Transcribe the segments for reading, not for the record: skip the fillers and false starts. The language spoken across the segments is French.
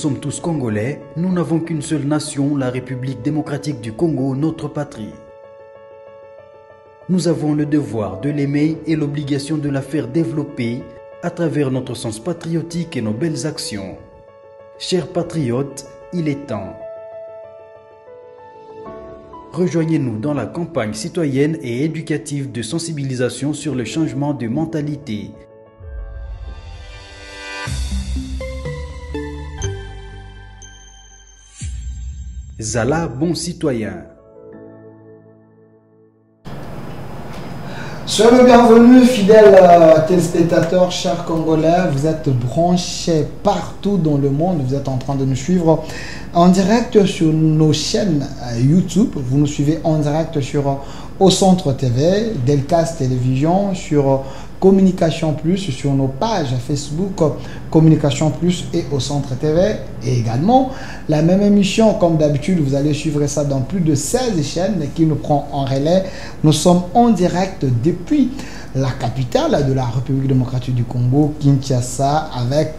Nous sommes tous Congolais, nous n'avons qu'une seule nation, la République démocratique du Congo, notre patrie. Nous avons le devoir de l'aimer et l'obligation de la faire développer à travers notre sens patriotique et nos belles actions. Chers patriotes, il est temps. Rejoignez-nous dans la campagne citoyenne et éducative de sensibilisation sur le changement de mentalité. Zala, bon citoyen. Soyez le bienvenu, fidèles téléspectateurs, chers Congolais. Vous êtes branchés partout dans le monde. Vous êtes en train de nous suivre en direct sur nos chaînes YouTube. Vous nous suivez en direct sur Au Centre TV, Delcast Télévision, sur Communication Plus, sur nos pages Facebook Communication Plus et Au Centre TV. Et également, la même émission, comme d'habitude, vous allez suivre ça dans plus de 16 chaînes qui nous prend en relais. Nous sommes en direct depuis la capitale de la République démocratique du Congo, Kinshasa, avec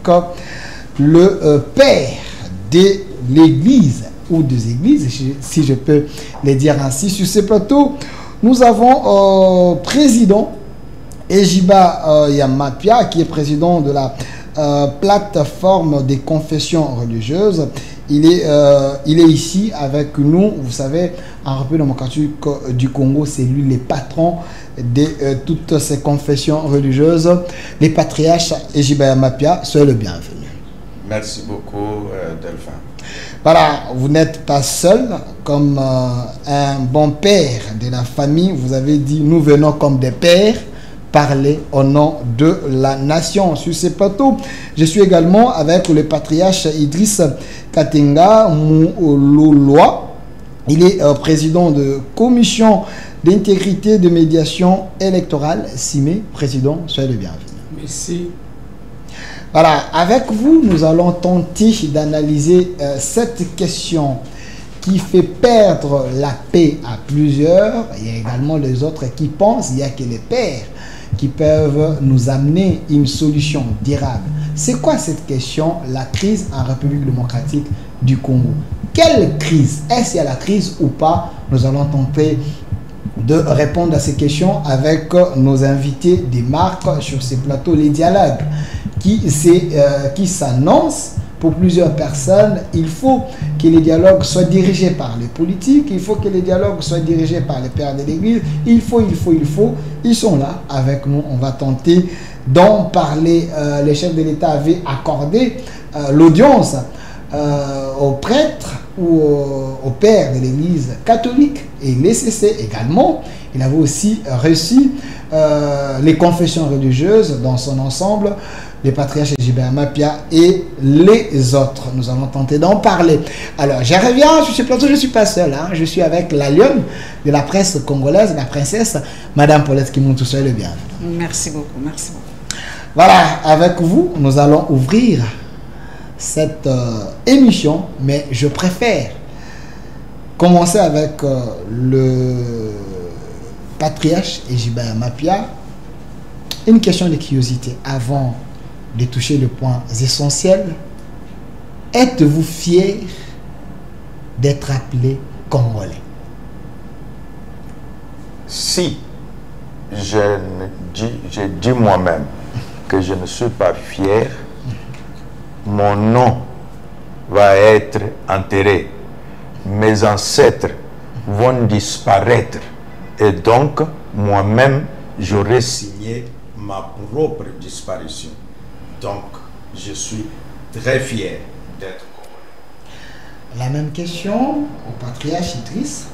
le père de l'église ou des églises, si je peux les dire ainsi. Sur ce plateau, nous avons président Ejiba Yamapia, qui est président de la plateforme des confessions religieuses. Il est ici avec nous. Vous savez, en République démocratique du Congo, c'est lui le patron de toutes ces confessions religieuses. Les patriarches Ejiba Yamapia, soyez le bienvenu. Merci beaucoup, Delphin. Voilà, vous n'êtes pas seul. Comme un bon père de la famille, vous avez dit, nous venons comme des pères parler au nom de la nation. Sur ces plateaux, je suis également avec le patriarche Idriss Katenga Mouloloa. Il est président de commission d'intégrité de médiation électorale, CIME. Président, soyez le bienvenu. Merci. Voilà, avec vous, nous allons tenter d'analyser cette question qui fait perdre la paix à plusieurs. Il y a également les autres qui pensent, il n'y a que les pères qui peuvent nous amener une solution durable. C'est quoi cette question, la crise en République démocratique du Congo? Quelle crise? Est-ce qu'il y a la crise ou pas? Nous allons tenter de répondre à ces questions avec nos invités des marques sur ces plateaux. Les dialogues qui s'annoncent pour plusieurs personnes. Il faut que les dialogues soient dirigés par les politiques, il faut que les dialogues soient dirigés par les pères de l'Église. Il faut. Ils sont là avec nous. On va tenter d'en parler. Les chefs de l'État avaient accordé l'audience aux prêtres ou aux pères de l'Église catholique et l'ECC également. Il avait aussi reçu les confessions religieuses dans son ensemble, les patriarches Ejiba Yamapia et les autres. Nous allons tenter d'en parler. Alors, je reviens sur ce plateau, je ne suis pas seul. Hein. Je suis avec la lionne de la presse congolaise, la princesse, Madame Paulette Kimuntu, soyez le bienvenu. Merci beaucoup, merci beaucoup. Voilà, avec vous, nous allons ouvrir cette émission, mais je préfère commencer avec le patriarche Ejiba Yamapia. Une question de curiosité avant de toucher le point essentiel. Êtes-vous fier d'être appelé Congolais? Si je dis moi-même que je ne suis pas fier, mon nom va être enterré. Mes ancêtres vont disparaître. Et donc, moi-même, j'aurais signé ma propre disparition. Donc, je suis très fier d'être Congolais. La même question au patriarche Idriss.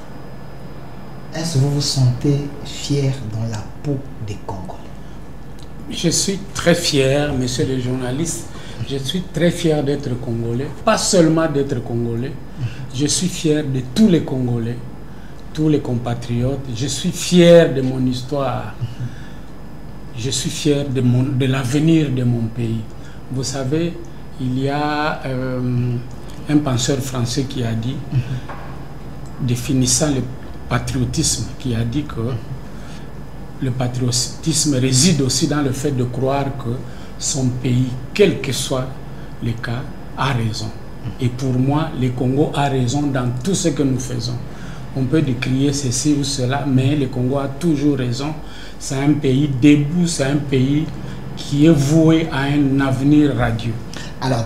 Est-ce que vous vous sentez fier dans la peau des Congolais? Je suis très fier, monsieur le journaliste. Je suis très fier d'être Congolais. Pas seulement d'être Congolais. Je suis fier de tous les Congolais, tous les compatriotes. Je suis fier de mon histoire. Je suis fier de l'avenir de mon pays. Vous savez, il y a un penseur français qui a dit, définissant le patriotisme, qui a dit que le patriotisme réside aussi dans le fait de croire que son pays, quel que soit le cas, a raison. Et pour moi, le Congo a raison dans tout ce que nous faisons. On peut décrier ceci ou cela, mais le Congo a toujours raison. C'est un pays debout, c'est un pays qui est voué à un avenir radieux. Alors,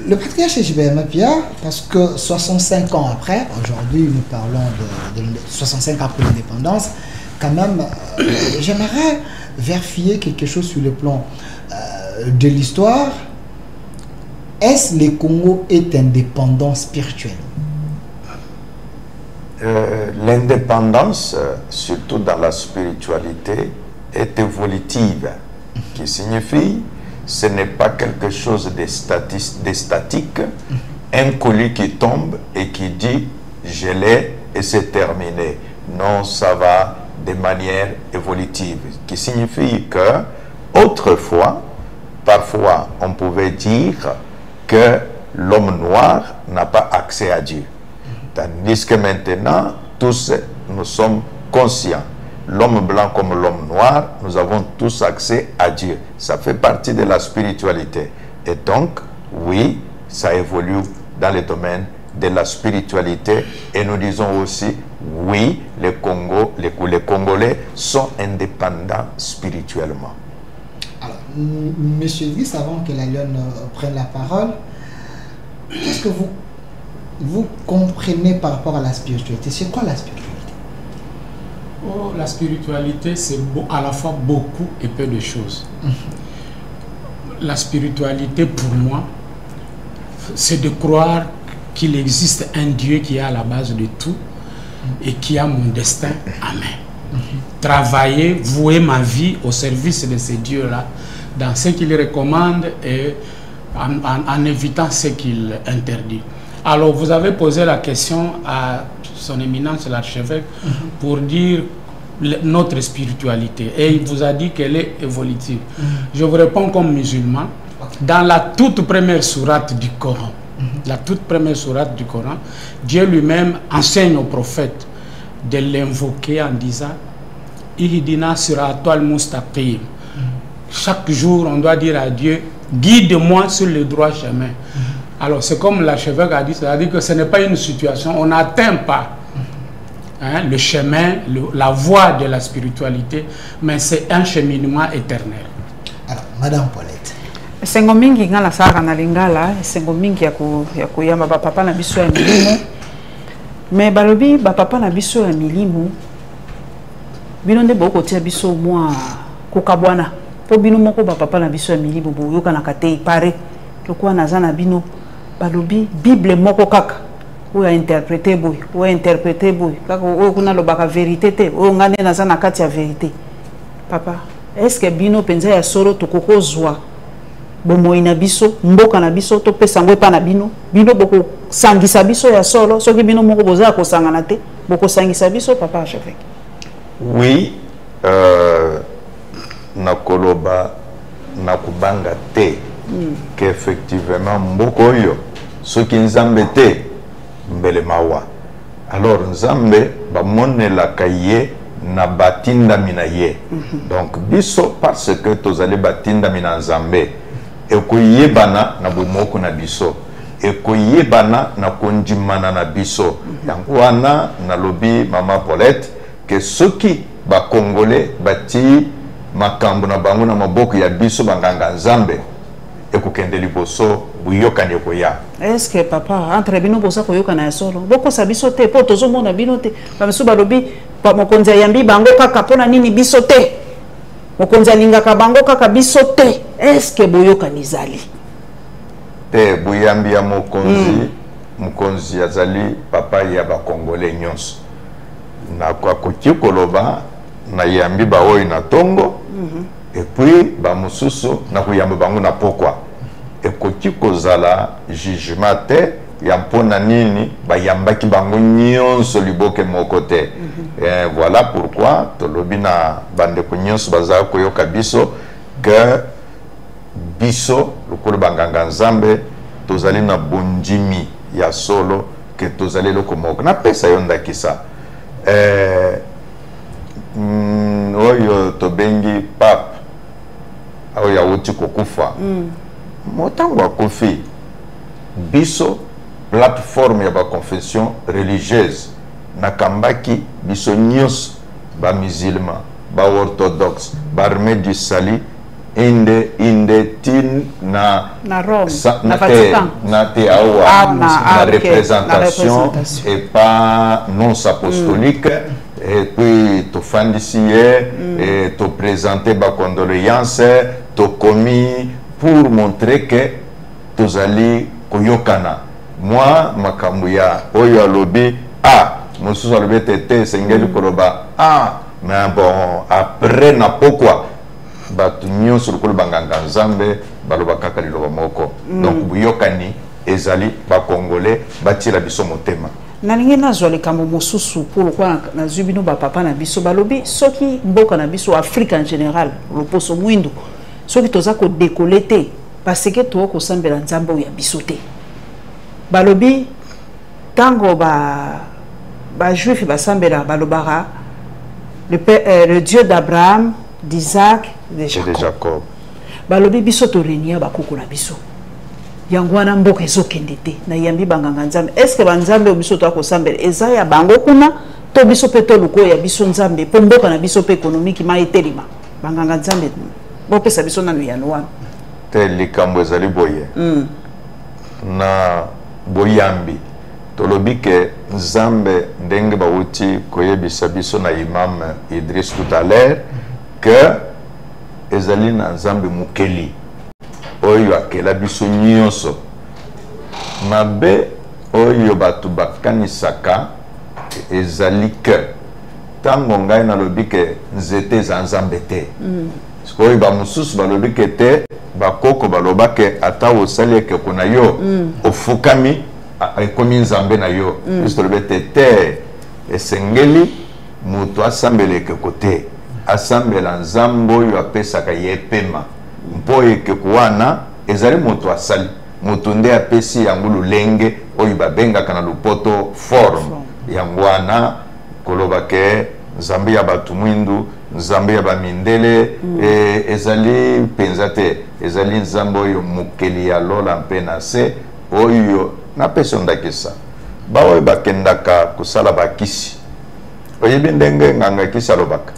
le patriarche Gilbert Mapia, parce que 65 ans après, aujourd'hui nous parlons de 65 ans après l'indépendance, quand même, j'aimerais vérifier quelque chose sur le plan de l'histoire. Est-ce que le Congo est indépendant spirituel? L'indépendance, surtout dans la spiritualité, est évolutive, qui signifie ce n'est pas quelque chose de statique, un colis qui tombe et qui dit je l'ai et c'est terminé. Non, ça va de manière évolutive, qui signifie que autrefois, parfois on pouvait dire que l'homme noir n'a pas accès à Dieu. Tandis que maintenant, tous nous sommes conscients. L'homme blanc comme l'homme noir, nous avons tous accès à Dieu. Ça fait partie de la spiritualité. Et donc, oui, ça évolue dans le domaine de la spiritualité. Et nous disons aussi, oui, les Congolais sont indépendants spirituellement. Alors, Monsieur Idriss, avant que la Lionne prenne la parole, qu'est-ce que vous comprenez par rapport à la spiritualité? C'est quoi la spiritualité? Oh, la spiritualité, c'est à la fois beaucoup et peu de choses. La spiritualité, pour moi, c'est de croire qu'il existe un Dieu qui est à la base de tout et qui a mon destin à main. Travailler, vouer ma vie au service de ces dieux-là, dans ce qu'il recommande et en évitant ce qu'il interdit. Alors, vous avez posé la question à son éminence l'archevêque pour dire notre spiritualité, et il vous a dit qu'elle est évolutive. Je vous réponds comme musulman. Dans la toute première sourate du Coran, Dieu lui-même enseigne au prophète de l'invoquer en disant Ihdina siratal mustaqim. Chaque jour on doit dire à Dieu, guide-moi sur le droit chemin. Alors c'est comme l'archevêque a dit, c'est-à-dire que ce n'est pas une situation, on n'atteint pas le chemin, la voie de la spiritualité, mais c'est un cheminement éternel. Alors, Madame Paulette. Sengo mingi ngala saka na lingala, sengo mingi ya kuyamba ba papa na biso ya milimo. Mais balobi ba papa na biso ya milimo. Bino nde boko tia biso mwa kokabwana. Po bino moko ba papa na biso ya milimo bo yoka na kate pare. Lokwa naza na bino balobi Bible moko kaka. Ou a interprété boy, ou a interprété boy. Kaka o kuna lobaka vérité te, o ngane naza na kati ya vérité. Papa, est-ce que bino penza ya soro tokoko zwa? Bomoi na biso, mboka na biso, to pesa ngwepa na bino, bino boko sangisa biso ya solo, soki bino moko boza ko sangana te, boko sangisa biso papa archevêque. Oui, nakoloba nakubanga te, qu'effectivement mboko yo, soki nzambe te, mbele mawa. Alors nzambe ba monela kaye na batinda minaye. Donc biso parce que tozali batinda mina nzambe. Ekoyebana na bomoko na biso, ekoyebana na kondimana na biso. Yango wana na lobi Mama Paulette que soki ba Congolais bati makambo na bango na maboko ya biso banganga nzambe ekokende liboso buyokani ekoya. Est-ce que papa entre bino bosa koyokana ya solo boko sa biso te po tozo mona bino te bamesu balobi pa mokonzi yambi bango kaka pona nini biso te mokonzi alingaka bango kaka biso te? Est-ce que boyoka nizali te buyambi ya mokonzi mokonzi azali papa ya ba Congolais nyonso na kwa koloba na yambi ba oyi na tongo et puis ba mususu na kuyamba bango na pokwa ekoti kozala jugement te ya mpona nini bayambaki bango nyonso liboke moko te. Voilà pourquoi tolobi na bandeko nyonso bazala koyoka biso que biso lokolo banganga nzambe tozali na bondimi ya solo ke tozali loko moko na pesa yo ndakisa oyo tobengi pape oyo awuti kokufa motango akufi biso plateforme ya ba confession religieuse nakambaki biso nyos ba musulman ba orthodoxe ba armée du salut inde tin na Rome na Vatican na te awa na représentation et pas non apostolique et puis to fandisier et to présenter ba condoléances to commis pour montrer que tozali koyokana moi makambo ya oyo alobi mosusu alobi tete sengeli koloba mais bon après na pourquoi batu nyonso lokolo banganga nzambe baloba kaka liloba moko donc buyokani ezali ba congolais batila biso motema nalingi nazwa likambo mosusu pourquoi nazwi bino bapapa na biso balobi soki mboka na biso Afrique en général loposo mwindu soki toza kodekole te parce que to kosambela nzambe oyo ya biso te balobi tango ba juif basambela balobara le Dieu d'Abraham, d'Isaac, de Jacob. Balobi biso to renia bakoko na biso. Yangwana mboka ezokende te na yambi banganga nzambe. Est-ce que banzambe biso to akosambela eza ya bango kuna to biso pe to luko ya biso nzambe po mboka na biso pe économique ma etelima. Banganga nzambe bopesa biso nanu ya noa. Te likambo ezali boye. Na boyambi tolobi ke nzambe ndenge bauti koyebisa biso na imam Idriss tout à l'heure que ezali na nzambe mukeli oyo akela biso nyonso mabe oyo batu bakanisaka ezali ke tango ngai nalobi ke nzete za nzambe te oyo bamosusu balobi ke te bakoko baloba ke ata osali ekeko na yo ofukami ekomi nzambe na yo biso tolobi te esengeli moto asambela ekeko te asambela nzambe oyo apesaka ye pema mpo ekeko wana ezali moto asali moto nde apesi yango lolenge oyo babengaka na lopoto forme yango wana koloba ke nzambe ya bato mwindu nzambe ya bamindele ezali mpenza te ezali nzambe oyo mokeli ya lola mpe na se oyo napesi ondakisa baoyo bakendaka kosala bakisi oyebi ndenge nganga kisi alobaka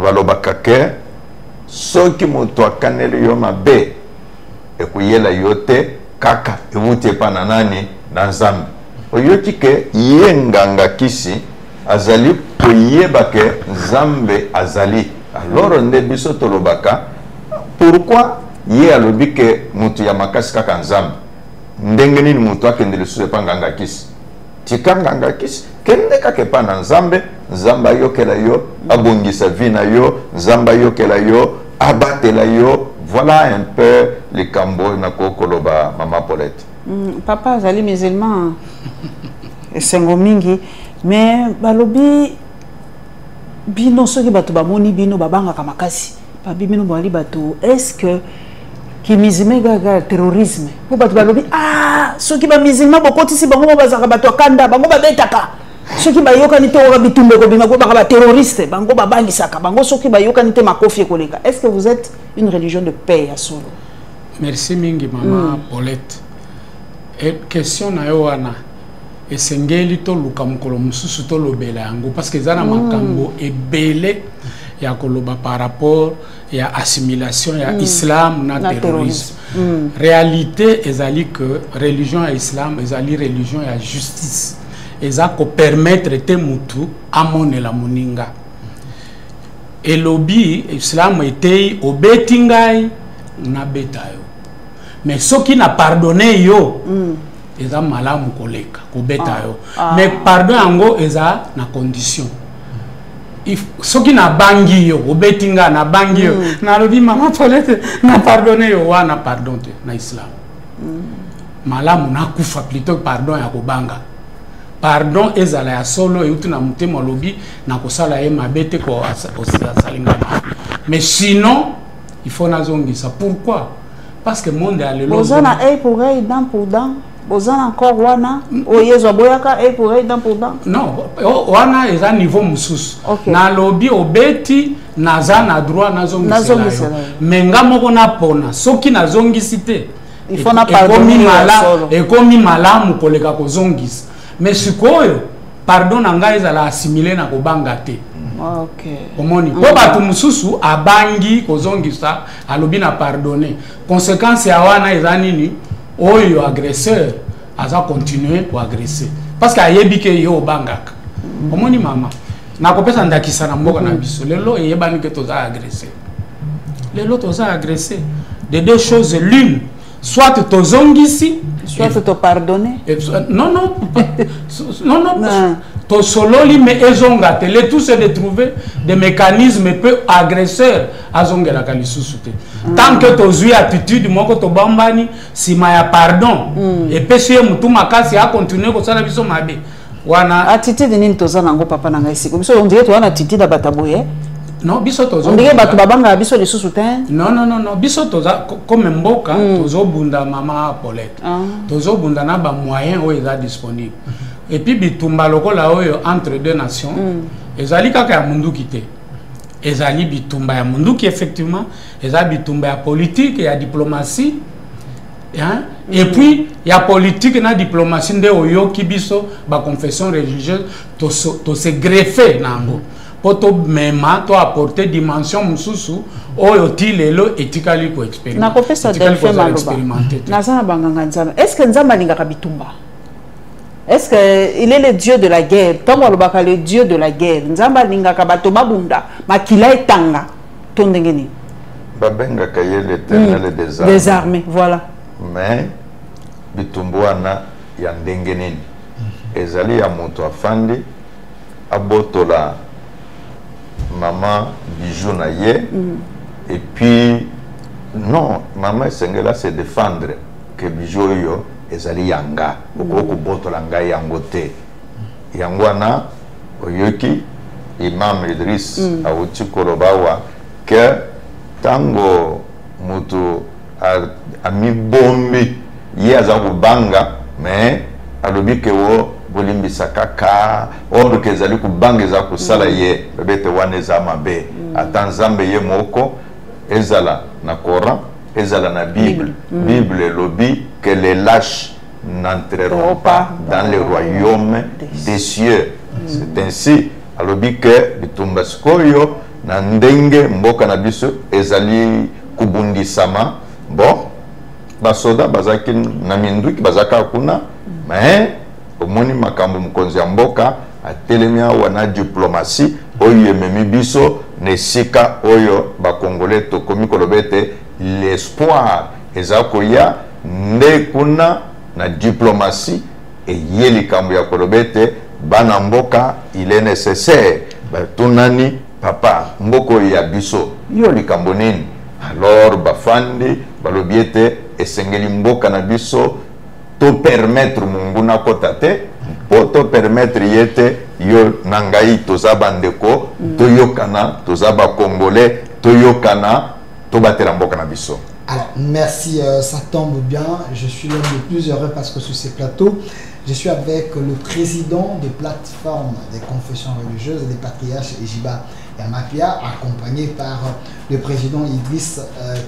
balobaka ke soki moto akaneli yo mabe ekuyela yo te kaka ewuti epa na nani na nzambe oyoki ke ye nganga kisi azali koyeba ke nzambe azali alors nde biso tolobaka pourquoi ye alobi ke moto ya makasi kaka nzambe ndenge nini moto akende lisusu epa nganga kisi tika nganga kisi kende kaka epa na nzambe nzambe ayokela yo abongisa vi na yo nzambe ayokela yo abatela yo voilà un peu likambo na kokoloba mama Paulette papa azali musulman esengo mingi mais balobi bino soki bato bamoni bino babangaka makasi babi bino bali bato est-ce que ki musulman gaga terrorisme po bato balobi soki ba musulman bokotisi bango bazaka bato akanda bango babetaka soki bayokani te oka bitumbe kobima ko baka ba terroriste bango babangisaka bango soki bayokani te makofi ekoleka. Est-ce que vous êtes une religion de paix à solo? Merci mingi mama Paulette. Et question na yo wana esengeli to luka mukolo mususu to lobela yango parce que zana makambo ebele ya koloba par rapport ya assimilation ya islam na terrorisme. Réalité ezali que religion ya islam ezali religion ya justice. Eza ko permettre te mutu amone la moninga. Et lobby islam était obeti ngai na beta yo. Mais ce qui n'a pardonné yo eza malamu koleka ko beta yo. Mais pardon yango eza na condition. Ce qui n'a bangi yo obeti nga na bangi yo na lobby mama Paulette na pardonné yo wana pardon te na islam. Malamu na kufa plutôt pardon ya ko banga. Pardon ezala ya solo euti na mutema lobi na kosala ye mabete ko salinga. Mais sinon il faut nazongisa. Pourquoi? Parce que monde a le bozana œil pour œil, dent pour dent. Bozana encore wana oyezo boyaka œil pour œil, dent pour dent. Non, wana eza niveau mususu. Na lobi obeti naza na droit nazongisa. Mais nga moko na pona soki nazongisi te Il faut na pardonner ekomi malamu koleka kozongisa. Mais sikoyo pardon nanga ezala assimilé na kobanga te. Okay. Omoni po batu mususu abangi kozongisa alobi na pardonner. Conséquence ya wana eza nini? Oyo agresseur aza continuer ko agresser. Parce que ayebi ke yo bangaka. Omoni mama. Na kopesa ndakisa na mboka na biso. Lelo eyebani ke toza agresser. Lelo toza agresser. De deux choses l'une, soit tozongisi, soit te pardonner. Non, to sololi mais ezonga tele tout c'est de trouver des mécanismes peu agresseurs azongela kalisusu te. Tant que tozui attitude moko to bambani sima ya pardon et pesi mutu makasi a continuer ko sala biso mabe. Wana attitude nini toza nango papa nanga isiko. Biso on dirait to wana attitude da bataboye. Non, biso tozo. On dirait batu babanga biso les sous Non, biso toza comme mboka tozo bunda mama Paulette. Tozo bunda na ba moyen o eza disponible. Et puis bitumba lokola oyo entre deux nations, ezali kaka ya munduki te. Ezali bitumba ya munduki effectivement, ezali bitumba ya politique et ya diplomatie. Hein? Et puis il y a politique na diplomatie nde oyo kibiso ba confession religieuse to se greffer nango. Poto mema to apporter dimension mususu oyo ti lelo etikali ko expérimenter. Na kopesa delfe maloba. Na sana banganga nzama. Est-ce que nzama lingaka bitumba? Est-ce que il est le dieu de la guerre? Tango lobaka le dieu de la guerre. Nzamba lingaka bato babunda, makila etanga. Tondengeni. Babenga kaye l'éternel des armées, voilà. Mais bitumbuana ya ndengeneni. Ezali ya moto afandi abotola maman bijou na ye et puis non maman sengela se défendre que bijou yo ezali yanga okoko botola ngai yango te yangwana oyoki imam Idriss awuti kolobawa que tango mutu ami bombi ye aza kubanga mais alobi ke wo bolimbisa kaka ondo kezali kubanga eza kusala ye bebete wana eza mabe ata nzambe ye moko ezala na Coran ezala na Bible. Bible elobi que les lâches n'entreront pas dans le royaume des cieux. C'est ainsi alobi que bitumba sikoyo na ndenge mboka na biso ezali kubundisama bon basoda bazaki na minduki bazaka kuna mais omoni makambo mukonzi ya mboka atelemia wana diplomatie oyo ememi biso nesika oyo bakongolais tokomi kolobete l'espoir eza koya nde kuna na diplomatie eye likambo ya kolobete bana mboka il est nécessaire batunani papa mboko ya biso yo likambo nini alors bafandi balobiete esengeli mboka na biso to permettre munguna kota te po to permettre yete yo nangai toza bandeko to yokana toza ba congolais to yokana to batela mboka na biso. Alors, merci, ça tombe bien. Je suis l'un des plus heureux parce que sur ces plateaux, je suis avec le président de plateforme des confessions religieuses des patriarches Ejiba Yamapia, accompagné par le président Idriss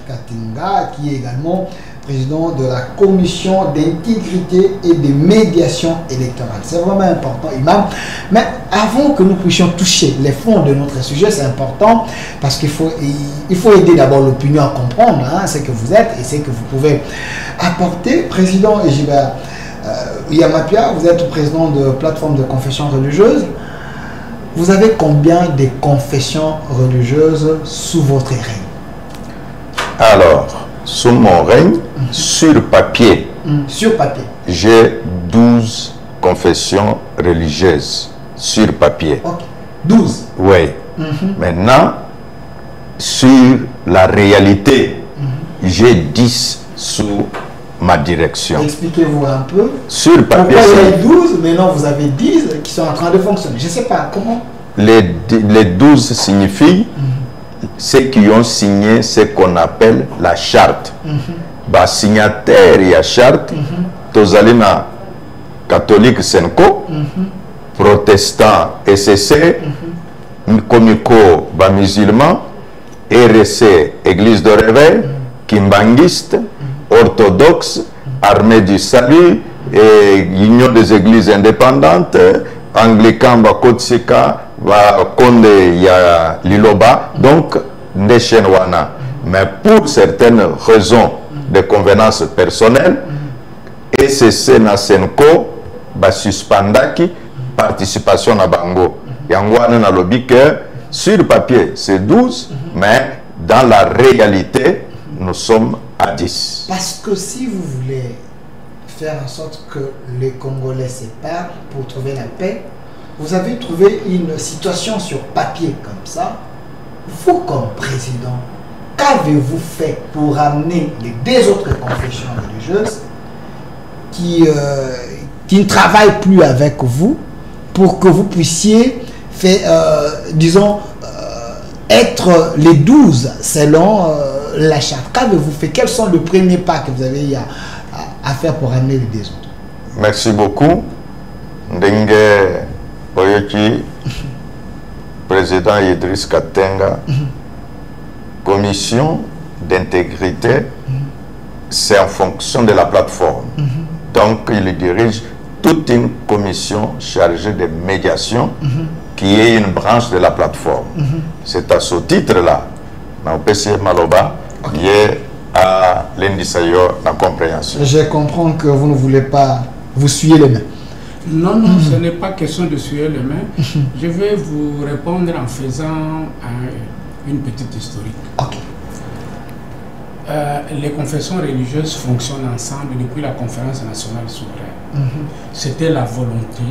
Katinga, qui est également président de la commission d'intégrité et de médiation électorale. C'est vraiment important, Imam. Mais avant que nous puissions toucher les fonds de notre sujet, c'est important parce qu'il faut aider d'abord l'opinion à comprendre ce que vous êtes et ce que vous pouvez apporter. Président Ejiba Yamapia, vous êtes président de plateforme de confession religieuse. Vous avez combien de confessions religieuses sous votre règne? Alors, sous mon règne, sur papier, j'ai 12 confessions religieuses sur papier. Okay. 12? Oui. Maintenant, sur la réalité, j'ai 10 sous ma direction. Expliquez-vous un peu. Sur papier, pourquoi il y a 12, maintenant vous avez 10 qui sont en train de fonctionner. Je ne sais pas comment. Les 12 signifient ceux qui ont signé ce qu'on appelle la charte. Bah, signataire et la charte, Tozalina catholique Senko, protestant SSC, Komiko, bah, musulman, RSC, Église de Réveil, Kimbanguiste, orthodoxe, Armée du Salut, et Union des Églises indépendantes, Anglican, Kotsika, Konde, ya Liloba, donc des Chenwana. Mais pour certaines raisons de convenance personnelle, ECC na Senko, suspendaki participation à Bango. Yangwana na lobby que sur papier c'est 12, mais dans la réalité, nous sommes à 10. Parce que si vous voulez faire en sorte que les Congolais se parlent pour trouver la paix, vous avez trouvé une situation sur papier comme ça. Vous, comme président, qu'avez-vous fait pour amener les deux autres confessions religieuses qui ne travaillent plus avec vous pour que vous puissiez faire, disons, être les 12 selon la charte? Qu'avez-vous fait? Quels sont les premiers pas que vous avez à faire pour amener les deux autres? Merci beaucoup. Ndenge Oyoki, président Idriss Katenga, commission d'intégrité, c'est en fonction de la plateforme. Donc, il dirige toute une commission chargée de médiation qui est une branche de la plateforme. C'est à ce titre-là, dans le PCF Maloba, qui est à l'indicateur de la compréhension. Je comprends que vous ne voulez pas vous suyer les mains. Non, non, ce n'est pas question de suyer les mains. Je vais vous répondre en faisant une petite historique. Ok. Les confessions religieuses fonctionnent ensemble depuis la conférence nationale souveraine. C'était la volonté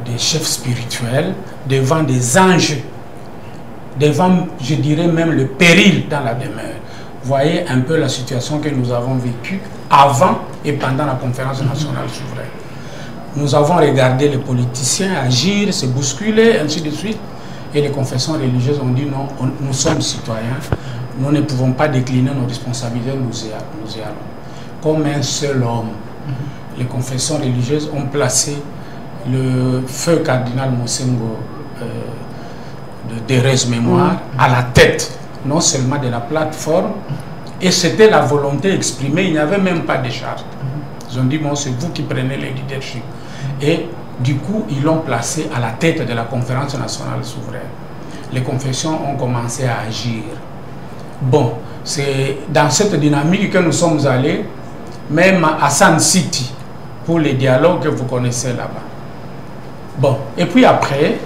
des chefs spirituels devant des enjeux, devant, je dirais même, le péril dans la demeure. Voyez un peu la situation que nous avons vécue avant et pendant la conférence nationale souveraine. Nous avons regardé les politiciens agir, se bousculer, ainsi de suite. Et les confessions religieuses ont dit non, nous sommes citoyens, nous ne pouvons pas décliner nos responsabilités, nous y allons. Comme un seul homme, les confessions religieuses ont placé le feu cardinal Mosengo de Thérèse Mémoire à la tête, non seulement de la plateforme, et c'était la volonté exprimée, il n'y avait même pas de charte. Ils ont dit, bon, c'est vous qui prenez le leadership. Et du coup, ils l'ont placé à la tête de la conférence nationale souveraine. Les confessions ont commencé à agir. Bon, c'est dans cette dynamique que nous sommes allés, même à San City, pour les dialogues que vous connaissez là-bas. Bon, et puis après,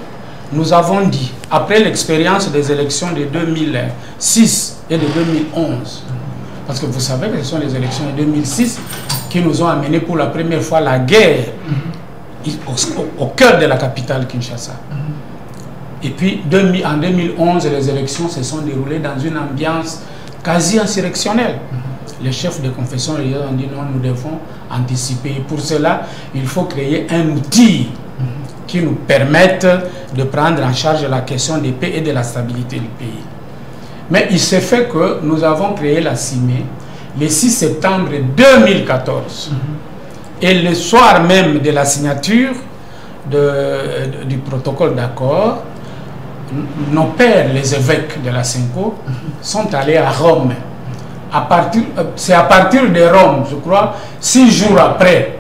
nous avons dit, après l'expérience des élections de 2006 et de 2011, parce que vous savez que ce sont les élections de 2006 qui nous ont amené pour la première fois la guerre au cœur de la capitale Kinshasa. Et puis en 2011, les élections se sont déroulées dans une ambiance quasi insurrectionnelle. Les chefs de confession religieuses ont dit non, nous devons anticiper. Pour cela, il faut créer un outil qui nous permette de prendre en charge la question des paix et de la stabilité du pays. Mais il s'est fait que nous avons créé la CIME le 6 septembre 2014. Et le soir même de la signature du protocole d'accord, nos pères, les évêques de la Senko, sont allés à Rome. C'est à partir de Rome, je crois, 6 jours après,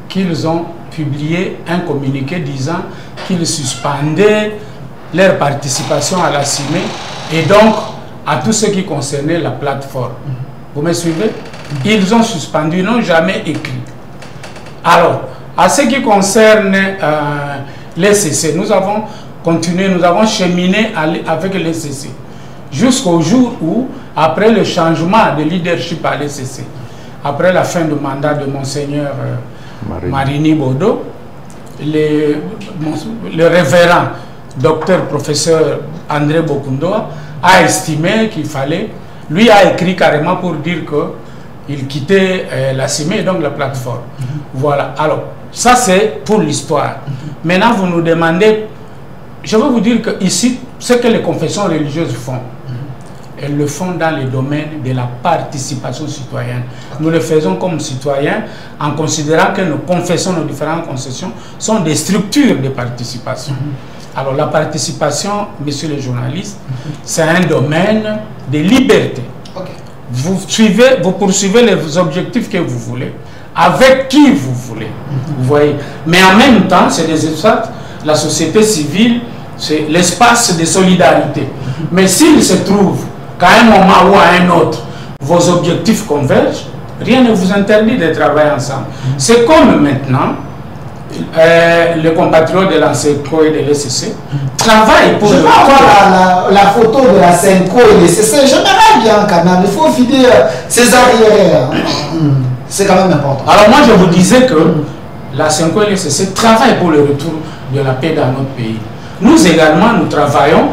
qu'ils ont publié un communiqué disant qu'ils suspendaient leur participation à la CIME et donc à tout ce qui concernait la plateforme. Vous me suivez? Ils ont suspendu, ils n'ont jamais écrit. Alors, à ce qui concerne l'ECC, nous avons continué, nous avons cheminé avec l'ECC jusqu'au jour où, après le changement de leadership à l'ECC, après la fin du mandat de Monseigneur Marini Bodo, le révérend docteur professeur André Bokundoa a estimé qu'il fallait, lui a écrit carrément pour dire qu'il quittait la CIME et donc la plateforme. Voilà, alors ça c'est pour l'histoire. Maintenant vous nous demandez, je veux vous dire que ici, ce que les confessions religieuses font, elles le font dans le domaine de la participation citoyenne. Nous le faisons comme citoyens en considérant que nos confessions, nos différentes concessions sont des structures de participation. Alors la participation, messieurs les journalistes, c'est un domaine de liberté. vous poursuivez les objectifs que vous voulez, avec qui vous voulez. Vous voyez. Mais en même temps, c'est des espaces, la société civile, c'est l'espace de solidarité. Mais s'il se trouve qu'à un moment ou à un autre, vos objectifs convergent, rien ne vous interdit de travailler ensemble. C'est comme maintenant, les compatriotes de la CENCO et de l'ECC travaillent pour... Je vais avoir la photo de la CENCO et de l'ECC. J'aimerais bien quand même. Il faut finir ces arrières. C'est quand même important. Alors moi, je vous disais que la CENCO et l'ECC travaillent pour le retour de la paix dans notre pays. Nous également, nous travaillons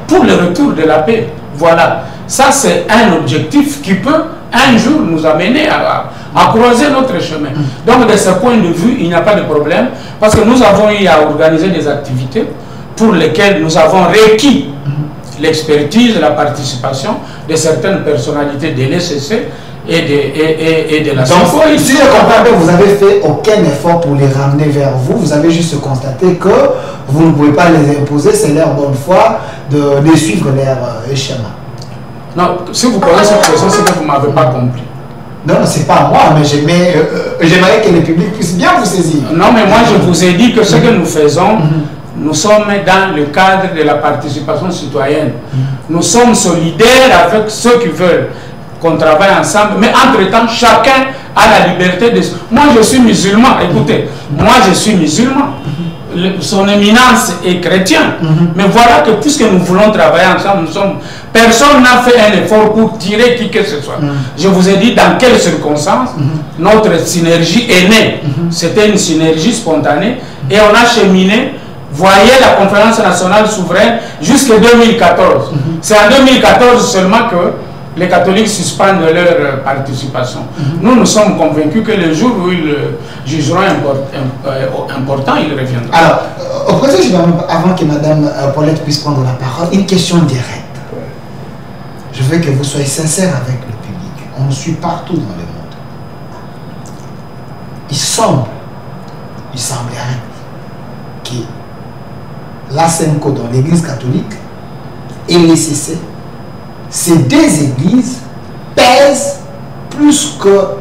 pour le retour de la paix. Voilà. Ça, c'est un objectif qui peut un jour nous amener à croiser notre chemin. Donc, de ce point de vue, il n'y a pas de problème, parce que nous avons eu à organiser des activités pour lesquelles nous avons requis l'expertise, la participation de certaines personnalités de l'ECC et de la CENCO. Donc, si je comprends bien, vous n'avez fait aucun effort pour les ramener vers vous. Vous avez juste constaté que vous ne pouvez pas les imposer. C'est leur bonne foi de suivre leur schéma. Non, si vous posez cette question, c'est que vous ne m'avez pas compris. Non, c'est pas moi, mais j'aimerais que le public puisse bien vous saisir. Non, mais moi, je vous ai dit que ce que nous faisons, nous sommes dans le cadre de la participation citoyenne. Nous sommes solidaires avec ceux qui veulent qu'on travaille ensemble, mais entre-temps, chacun a la liberté de... Moi, je suis musulman, écoutez, moi, je suis musulman. Son éminence est chrétien. Mais voilà que puisque nous voulons travailler ensemble, personne n'a fait un effort pour tirer qui que ce soit. Je vous ai dit dans quelles circonstances notre synergie est née. C'était une synergie spontanée et on a cheminé. Voyez la conférence nationale souveraine jusqu'en 2014. C'est en 2014 seulement que les catholiques suspendent leur participation. Nous sommes convaincus que le jour où ils jugeront important, ils reviendront. Alors, au président, avant que Mme Paulette puisse prendre la parole, une question directe. Je veux que vous soyez sincère avec le public. On nous suit partout dans le monde. Il semblerait que la CENCO dans l'Église catholique et l'ECC, ces deux églises pèsent plus que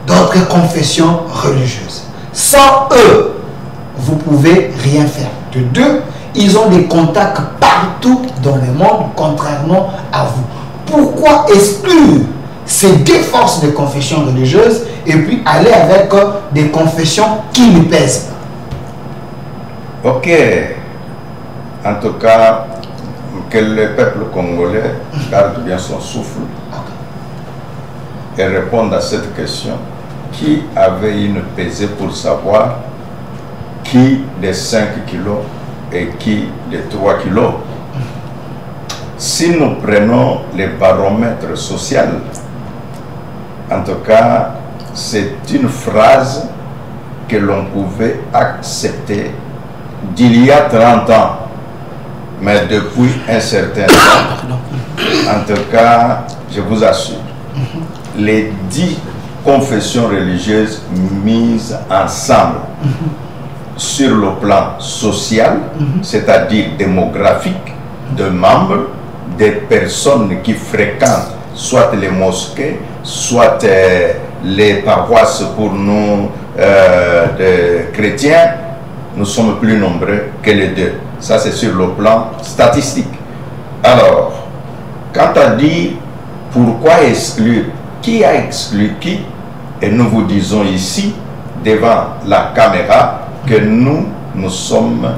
d'autres confessions religieuses. Sans eux, vous ne pouvez rien faire. De deux, ils ont des contacts partout dans le monde, contrairement à vous. Pourquoi exclure ces deux forces de confession religieuse et puis aller avec des confessions qui ne pèsent pas? Ok. En tout cas, que le peuple congolais garde bien son souffle et réponde à cette question. Qui avait une pesée pour savoir qui des 5 kilos et qui des 3 kilos? Si nous prenons les baromètres sociaux, en tout cas, c'est une phrase que l'on pouvait accepter d'il y a 30 ans. Mais depuis un certain temps, en tout cas, je vous assure, les 10 confessions religieuses mises ensemble sur le plan social, c'est-à-dire démographique, de membres, des personnes qui fréquentent soit les mosquées, soit les paroisses pour nous de chrétiens, nous sommes plus nombreux que les deux. Ça, c'est sur le plan statistique. Alors, quand on dit pourquoi exclure, qui a exclu qui, et nous vous disons ici, devant la caméra, que nous sommes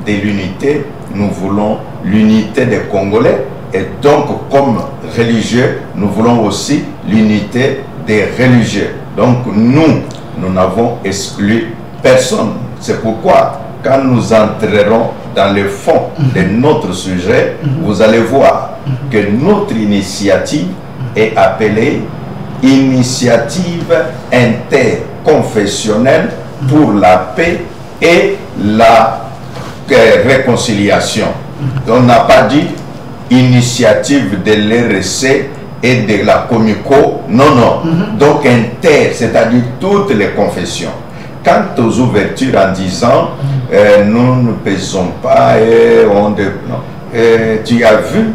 de l'unité, nous voulons l'unité des Congolais, et donc, comme religieux, nous voulons aussi l'unité des religieux. Donc, nous n'avons exclu personne. C'est pourquoi, quand nous entrerons dans le fond de notre sujet, vous allez voir que notre initiative est appelée Initiative interconfessionnelle pour la paix et la réconciliation. On n'a pas dit initiative de l'RC et de la Comico, non. Donc c'est-à-dire toutes les confessions. Quant aux ouvertures en disant nous ne pesons pas et on non. Tu as vu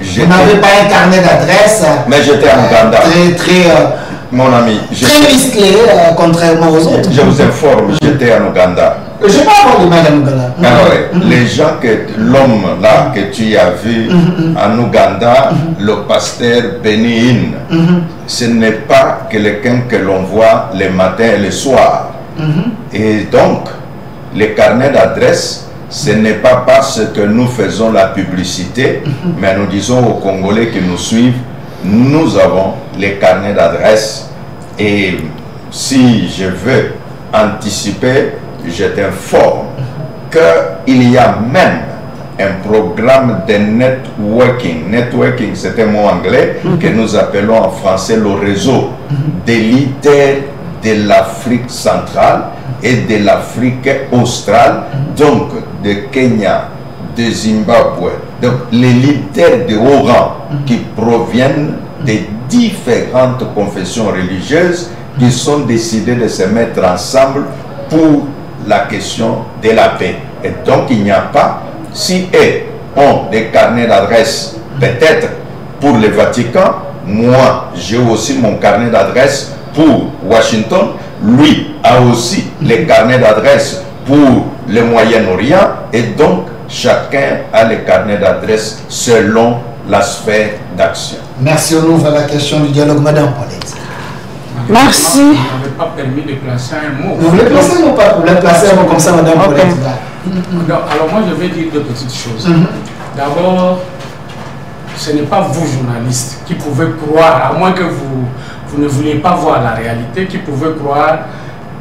Vous n'avez pas un carnet d'adresse. Mais j'étais en Ouganda. Mon ami. Très musclé, contrairement aux autres. Je vous informe, j'étais en Ouganda. Je ne sais pas avoir l'image en Ouganda. Les gens l'homme là que tu as vu en Ouganda, le pasteur Bénin, ce n'est pas quelqu'un que l'on voit le matin et le soir. Et donc, les carnets d'adresse, ce n'est pas parce que nous faisons la publicité, mais nous disons aux Congolais qui nous suivent, nous avons les carnets d'adresse. Et si je veux anticiper, je t'informe qu'il y a même un programme de networking. Networking, c'est un mot anglais que nous appelons en français le réseau des leaders de l'Afrique centrale et de l'Afrique australe, donc de Kenya, de Zimbabwe. Donc les leaders de haut rang qui proviennent des différentes confessions religieuses qui sont décidées de se mettre ensemble pour la question de la paix. Et donc il n'y a pas, si eux ont des carnets d'adresse peut-être pour le Vatican, moi j'ai aussi mon carnet d'adresse pour Washington, lui a aussi les carnets d'adresse pour le Moyen-Orient, et donc chacun a les carnets d'adresse selon la sphère d'action. Merci, on ouvre la question du dialogue, Madame Paulette. Merci. Vous n'avez pas permis de placer un mot. Vous voulez placer ou pas? Vous voulez placer un mot comme ça, Madame Paulette? Alors moi je vais dire deux petites choses. D'abord, ce n'est pas vous journalistes qui pouvez croire, à moins que vous ne vouliez pas voir la réalité, qui pouvez croire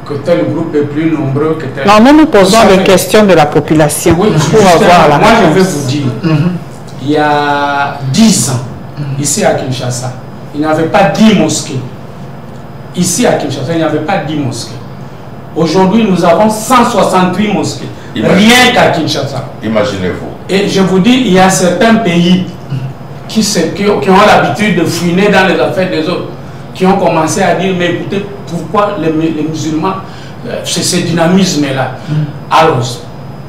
que tel groupe est plus nombreux que tel. Non, nous posons des questions de la population. Oui, pour avoir la moi je réponse. vais vous dire, il y a 10 ans, ici à Kinshasa, il n'y avait pas 10 mosquées. Ici à Kinshasa, il n'y avait pas 10 mosquées. Aujourd'hui, nous avons 168 mosquées. Rien qu'à Kinshasa. Imaginez-vous. Et je vous dis, il y a certains pays qui ont l'habitude de fouiner dans les affaires des autres, qui ont commencé à dire, mais écoutez, pourquoi les musulmans, c'est ce dynamisme-là. Alors,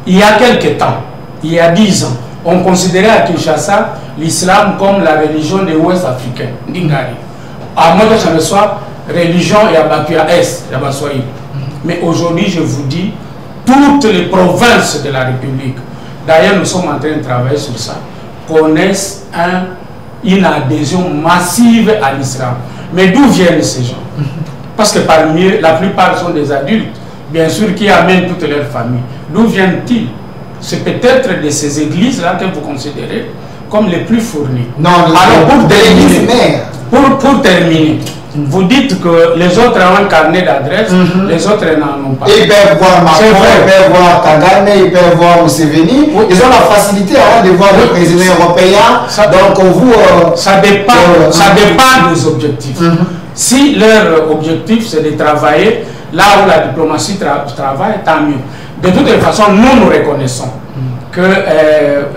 il y a quelques temps, il y a 10 ans, on considérait à Kinshasa l'islam comme la religion des Ouest africains, Ndingari. À moins que ça ne soit religion et abattu à Est, mais aujourd'hui, je vous dis, toutes les provinces de la République, d'ailleurs nous sommes en train de travailler sur ça, connaissent une adhésion massive à l'islam. Mais d'où viennent ces gens? Parce que parmi eux, la plupart sont des adultes, bien sûr, qui amènent toute leur famille. D'où viennent-ils? C'est peut-être de ces églises-là que vous considérez comme les plus fournies. Non, alors pour terminer, vous dites que les autres ont un carnet d'adresse, les autres n'en ont pas. Ils peuvent voir Macron, ils peuvent voir Kagame, ils peuvent voir Museveni. Ils ont la facilité de voir le président européen. Ça dépend des objectifs. Si leur objectif c'est de travailler là où la diplomatie travaille, tant mieux. De toute façon, nous reconnaissons que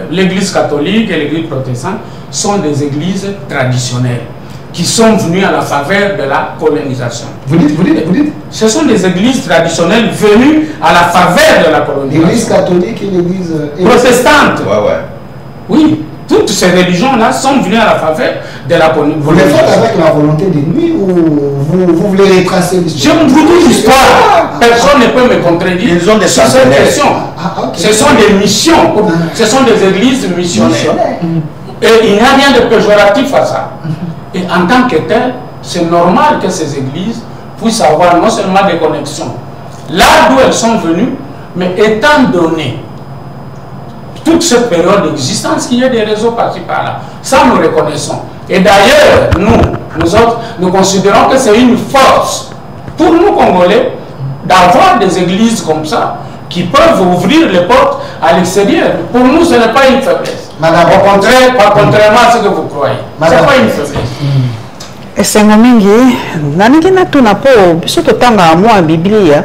l'église catholique et l'église protestante sont des églises traditionnelles qui sont venues à la faveur de la colonisation. Vous dites Ce sont des églises traditionnelles venues à la faveur de la colonisation. L'église catholique et l'église protestante. Ouais. Oui, toutes ces religions-là sont venues à la faveur de la colonisation. Vous le faites avec la volonté de nuire ou vous voulez retracer l'histoire? Je vous dis l'histoire. Personne ne peut me contredire. Ils ont des sur cette question. Okay. Ce sont des missions. Ce sont des églises missionnaires. Et il n'y a rien de péjoratif à ça. Et en tant que tel, c'est normal que ces églises puissent avoir non seulement des connexions là d'où elles sont venues, mais étant donné toute cette période d'existence, il y a des réseaux par-ci par-là. Ça, nous reconnaissons. Et d'ailleurs, nous autres, nous considérons que c'est une force pour nous, Congolais, d'avoir des églises comme ça qui peuvent ouvrir les portes à l'extérieur. Pour nous, ce n'est pas une faiblesse. Madame, contrairement à ce que vous croyez. Ce n'est pas une faiblesse. esengo mingi naningi natuna po biso totanga mwa biblia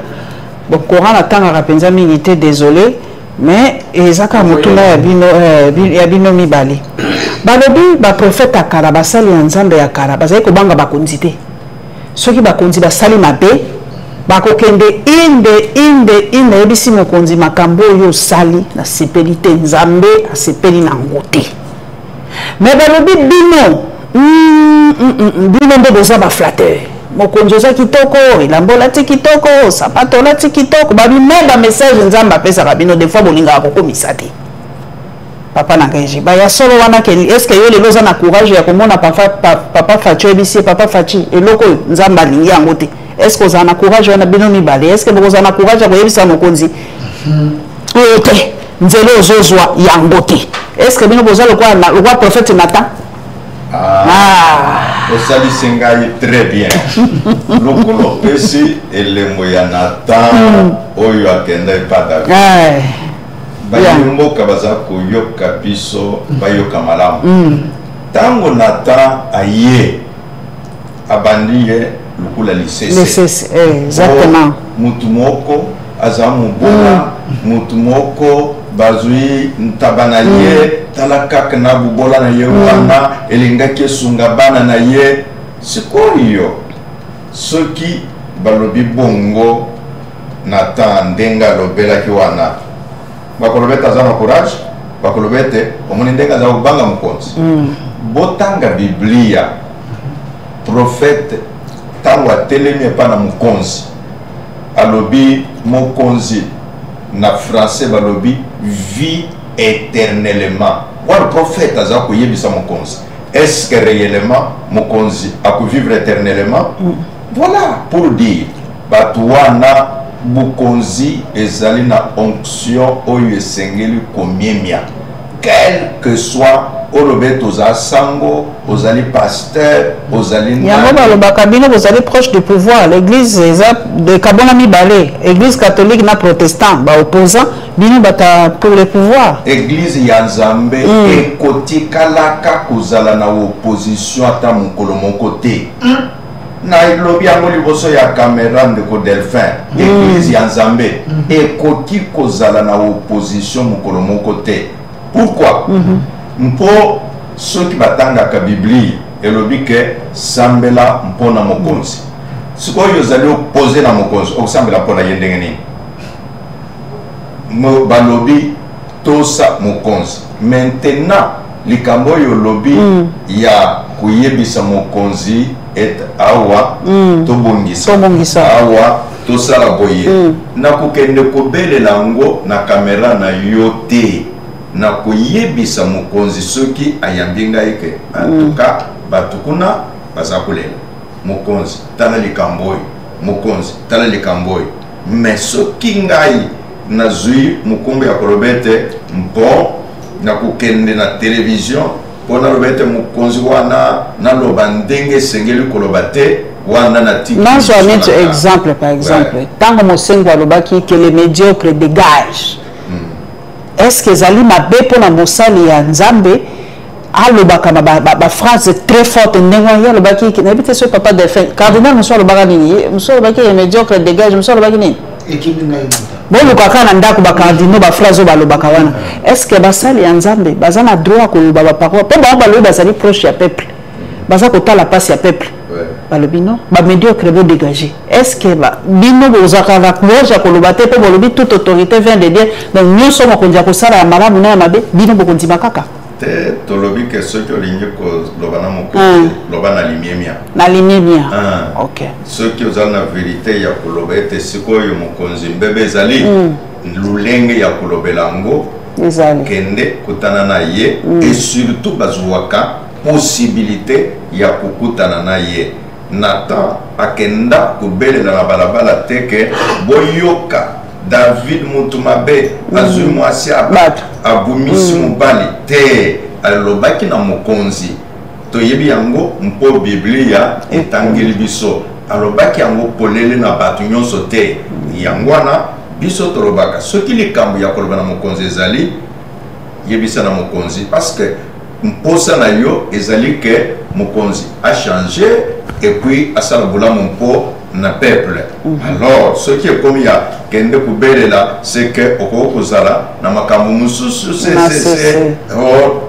bon coran natangaka mpenza mingi te désolé mais ezaka motuna ya bino mibale balobi baprofete ya kala basali ya nzambe ya kala bazali kobanga bakonzi te soki bakonzi basali mabe bakokende inde yebisi mokonzi makambo oyo osali nasepeli te nzambe asepeli nango te mais balobi bino bino nde boza baflateur mokonzi oza kitoko elambola ti kitoko sapatola ti kitoko babimeba message nzambe apesaka bino des fois bolingaka kokomisa te papa na ngai ba ya solo wana ke est-ce que yo lelo oza na courage ya komona papa Fachi ebisi papa Fachi eloko nzambe alingi yango te est-ce que oza na courage wana bino mibale est-ce que boza na courage ya koyebisa mokonzi oyo te nzela ozozwa yango te est-ce que bino boza lokwa prophète Nathan osalisi ngai très bien lokolo pesi elembo ya Nathan oyo akenda epa David bayimboka baza koyoka biso bayoka malamu tango Nathan aye abandi ye lokula lisese exactement mutu moko aza mobona mutu moko bazui ntabana ye talakaka na bubola na ye wana elingaki esunga bana na ye sikoyo soki balobi bongo Nathan ndenga lobelaki wana bakolobeta aza na courage bakolobete omoni ndenga aza kobanga mokonzi botanga biblia prophète tango atelemi epa na mokonzi alobi mokonzi na français balobi vie éternellement le prophète aza koyebisa mokonzi est-ce que réellement mokonzi akovivre éternellement voilà pour dire bato wana bukonzi ezali na onction oyo esengeli komiemia quel que soit olobet oza sango ozali pasteur ozali yango balobaka bino bozali proche du pouvoir l'église de kabona mibale église catholique na protestant opposant bino bata pour le pouvoir église ya Nzambe ekotikalaka kozala na opposition ata mokolo moko te na lobi yango liboso ya caméra ndeko Delphin église ya Nzambe ekoti kozala na opposition mokolo moko te pourquoi mpo soki batangaka biblia elobi ke sambela mpona mokonzi sikoyo ozali opposé na mokonzi okosambela mpona ye ndenge nini balobi tosa mokonzi maintenant likambo oyo lobi ya koyebisa mokonzi et awa tobongisa awa tosala boye na kokende kobelela yango na kamera na yo te na koyebisa mokonzi soki ayambi ngai ke antuka bato kuna baza kolela mokonzi tala likambo oyo mokonzi tala likambo oyo mais soki ngai nazwi mokumbi ya kolobete mpo na kokende na télévision mpo nalobete mokonzi wana naloba ndenge esengeli koloba te wana na tiki nazwa neti exemple par exemple ntango mosengo alobaki ke le médiocre dégage est-ce que ezali mabe mpona mosali ya Nzambe alobaka ba phrase très forte ndenge ya alobaki nayebi te so papa Delphin cardinal mosu alobaka nini mosu alobaki le médiocre dégage mosu alobaki nini bolukaka na ndako bacardinal baphrase oyo balobaka wana est-ce que basali ya Nzambe baza na droit koloba baparole mpo bango balobi bazali proche ya peuple baza kotala mpasi ya peuple balobi non bamédiocre bodégage est-ce que bino bozaka na courage ya koloba te mpo bolobi toute autorité vient de Dieu donc nyonso mokonzi ya kosala ya malamu na ya mabe bino bokondima kaka te tolobi ke soki olingi koloba na mokonzi loba na limiemia ok soki ozali na vérité ya koloba ete sikoyo mokonzi mbebe ezali lulenge ya kolobela yango kende kutana na ye et surtout bazwaka possibilité ya kokutana na ye Nathan akenda kobelela na balabala teke boyoka David mutu mabe azwi mwasi abumisi mobali te alobaki na mokonzi toyebi yango mpo biblia etangeli biso alobaki yango polele na bato nyonso te yango wana biso tolobaka soki likambo ya koloba na mokonzi ezali yebisa na mokonzi parce que mposa na yo ezali ke mokonzi a changé et puis asala bulamu mpo na peuple alors ce qui est comme ya kende kubelela c'est que okokozala na makambo mususu c'est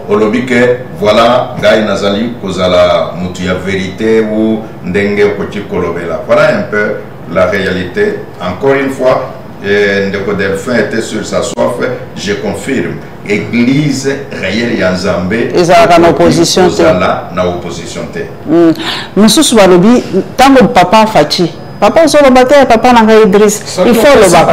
olobi ke voilà ngai nazali kozala mutu ya vérité ou ndenge koti kolobela voilà un peu la réalité encore une fois Ndeko Delphin était sur sa soif, je confirme. Église réelle Yanzambe. Ils ont en opposition. Na opposition. Monsieur Balobi, tango papa Fachi. Papa Zolobate, papa Nanga Idriss. Il faut le bas.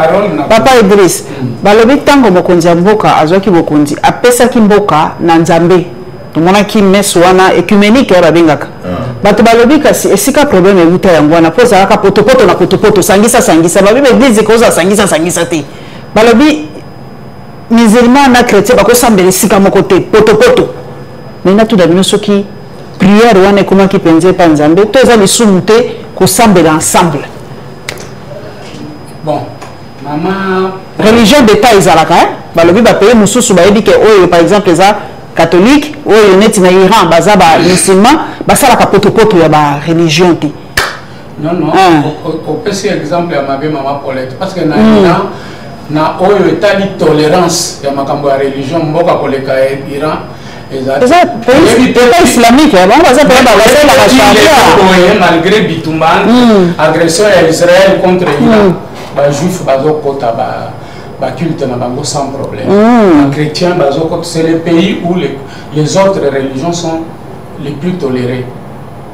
Papa Idriss. Balobi tango bokonzi mboka, azoki bokonzi. Apesa ki mboka na Nzambe. Tumona ki meswana ekuménique ya babengaka. Bato balobi kasi esika problème ebuta yango wana poza aka potopoto na potopoto sangisa babi église koza sangisa te. Balobi musulman na chrétien bako sambela esika moko te potopoto. Mena tout d'abord soki prière wana ekoma ki penze pa Nzambe to eza lisumu te ko sambela ensemble. Bon, maman religion d'état ezalaka balobi ba paye mususu ba yebi ke oyo par exemple eza catholique ou net na Iran bazaba musulman basalaka potopoto ya ba religion te. Non au petit exemple ya mabe maman Paulette parce que na Iran na oyo etali tolérance ya makambo ya religion mboka koleka Iran eza pays islamique bon baza pe ba charia malgré bitumba agression ya Israël contre Iran ba juif bazo kota ba culte na bango sans problème. Les chrétiens, c'est le pays où les autres religions sont les plus tolérées.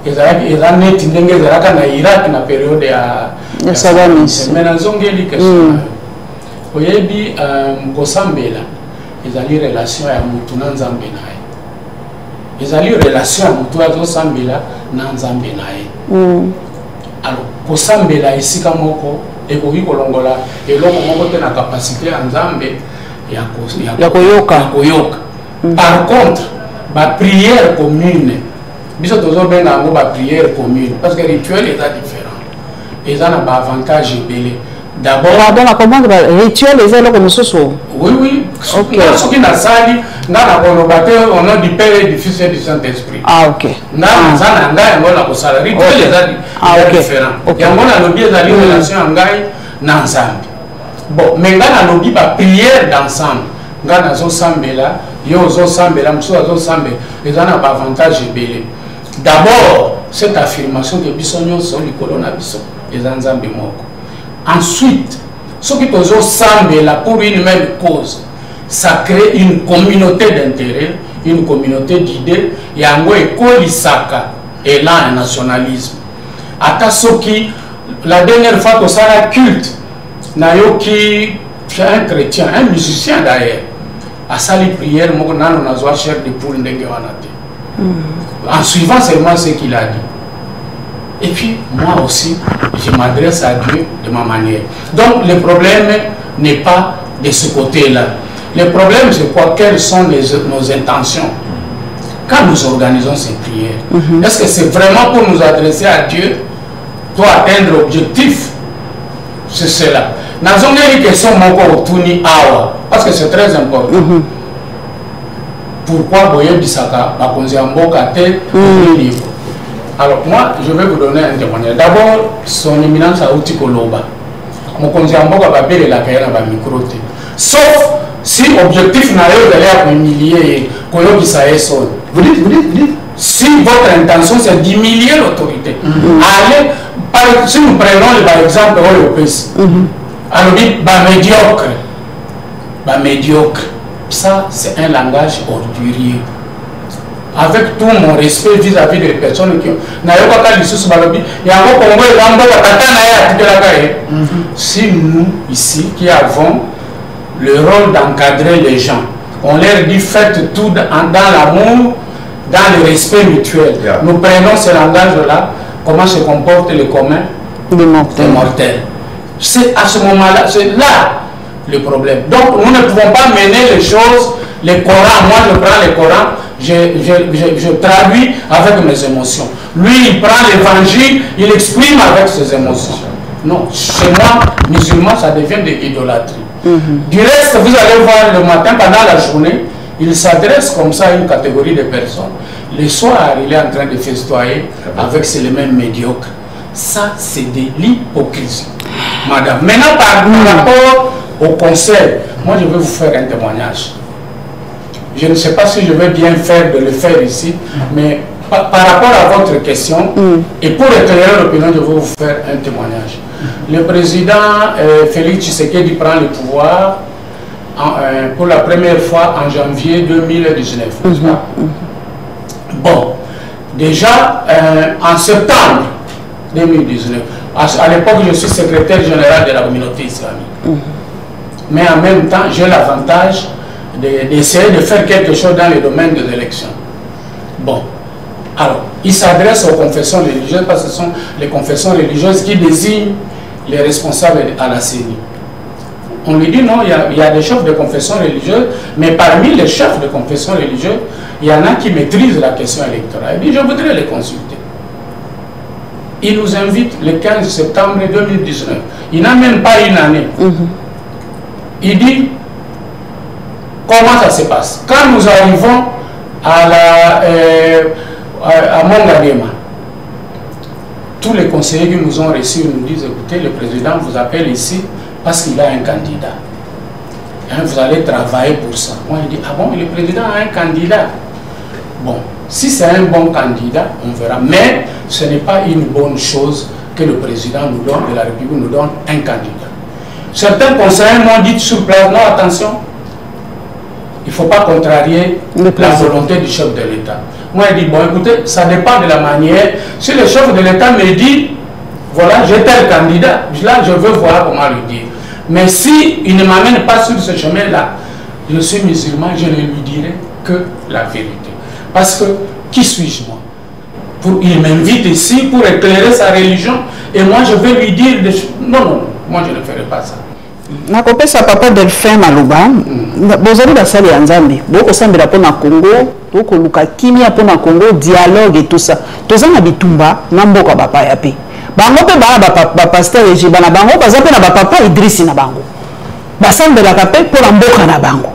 Ils ont net na Irak na période ya Saddam. Mais dans zongeli question. Oyebi Mkosambela, ils ont une relation ya mutu na Nzambe na ye. Ils ont une relation ya mutu ya Sambela na Nzambe na ye. Alors Kosambela esika moko et pour vivre l'ongola et l'homme a la capacité en Zambie ya koyoka. Par contre la prière commune biso tozo benga ngo ba prière commune parce que le rituel est différent et ça n'a pas avantage belé d'abord dans la commande rituel les élèves comme ça oui OK ce qui n'a sali na kolobate au nom du Père et du Fils et du Saint-Esprit OK na zana ngai ngona ko sala rituel est différent ya ngona lobi ezali relation ngai na Nzambe bon mais ngana lobi ba prière d'ensemble ngana zo sambela yo zo sambela mso zo sambe ezana ba avantage belé d'abord cette affirmation que bisonyo so likolo na biso ezanzambe moko. Ensuite, ce qui est semblé pour une même cause, ça crée une communauté d'intérêt, une communauté d'idées, et yango école Isaka et là un nationalisme. Ata soki la dernière fois que ça a culte, nayoki un chrétien, un musicien d'ailleurs, a sali prière, mon nano nazwa cher de poule ndenge wanate. En suivant seulement ce qu'il a dit. Et puis, moi aussi, je m'adresse à Dieu de ma manière. Donc, le problème n'est pas de ce côté-là. Le problème, c'est quoi? Quelles sont nos intentions quand nous organisons ces prières? Est-ce que c'est vraiment pour nous adresser à Dieu, pour atteindre l'objectif? C'est cela. Nous avons une question parce que c'est très important. Pourquoi Boye Bissaka, Bakonzi Amboka, livre? Alors moi, je vais vous donner un témoignage. D'abord, son éminence a outil Koloba. Mon conseiller va payer la carrière dans le micro. Sauf si l'objectif n'a pas d'aller humilier Koyobi Saeson. Vous dites. Si votre intention c'est d'humilier l'autorité, allez, si nous prenons par exemple l'OPS, alors médiocre. Médiocre. Ça, c'est un langage ordurier. Avec tout mon respect vis-à-vis des personnes qui ont si nous ici qui avons le rôle d'encadrer les gens, on leur dit faites tout dans l'amour, dans le respect mutuel. Nous prenons ce langage-là, comment se comportent les communs des mortels. C'est à ce moment-là, c'est là le problème. Donc nous ne pouvons pas mener les choses, le Coran, moi je prends le Coran, je traduis avec mes émotions. Lui, il prend l'évangile, il exprime avec ses émotions. Non, chez moi, musulman, ça devient de l'idolâtrie. Du reste, vous allez voir le matin, pendant la journée, il s'adresse comme ça à une catégorie de personnes. Le soir, il est en train de festoyer avec ses mêmes médiocres. Ça, c'est de l'hypocrisie. Madame, maintenant, par rapport au conseil, moi, je vais vous faire un témoignage. Je ne sais pas si je vais bien faire de le faire ici, mais par rapport à votre question, et pour éclairer l'opinion, je vais vous faire un témoignage. Le président Félix Tshisekedi prend le pouvoir pour la première fois en janvier 2019. Bon, déjà en septembre 2019, à l'époque je suis secrétaire général de la communauté islamique. Mais en même temps, j'ai l'avantage d'essayer de faire quelque chose dans le domaine des élections. Bon, alors, il s'adresse aux confessions religieuses parce que ce sont les confessions religieuses qui désignent les responsables à la CENI. On lui dit non, il y a des chefs de confession religieuse, mais parmi les chefs de confession religieuse, il y en a qui maîtrisent la question électorale. Il dit, je voudrais les consulter. Il nous invite le 15 septembre 2019. Il n'a même pas une année. Il dit, comment ça se passe? Quand nous arrivons à Mongadema, tous les conseillers qui nous ont reçus nous disent, écoutez, le président vous appelle ici parce qu'il a un candidat. Hein, vous allez travailler pour ça. Moi, il dit, ah bon, le président a un candidat. Bon, si c'est un bon candidat, on verra. Mais ce n'est pas une bonne chose que le président nous donne, de la République nous donne un candidat. Certains conseillers m'ont dit sur place, non, attention, il ne faut pas contrarier la volonté du chef de l'État. Moi, il dit, bon, écoutez, ça dépend de la manière. Si le chef de l'État me dit, voilà, j'ai tel candidat, là, je veux voir comment lui dire. Mais si il ne m'amène pas sur ce chemin-là, je suis musulman, je ne lui dirai que la vérité. Parce que, qui suis-je, moi? Il m'invite ici pour éclairer sa religion, et moi, je vais lui dire des choses. Non, non, non, moi, je ne ferai pas ça. nakopesa papa Delphin maloba bozali basali ya nzambe bokosambela mpona Congo bokoluka kimia mpona Congo dialogue et tout ça toza na bitumba na mboka bapaya pe bango mpe baa bapasteur eji bana bango baza mpe na bapapa Idrisi na bango basambelaka mpe mpona mboka na bango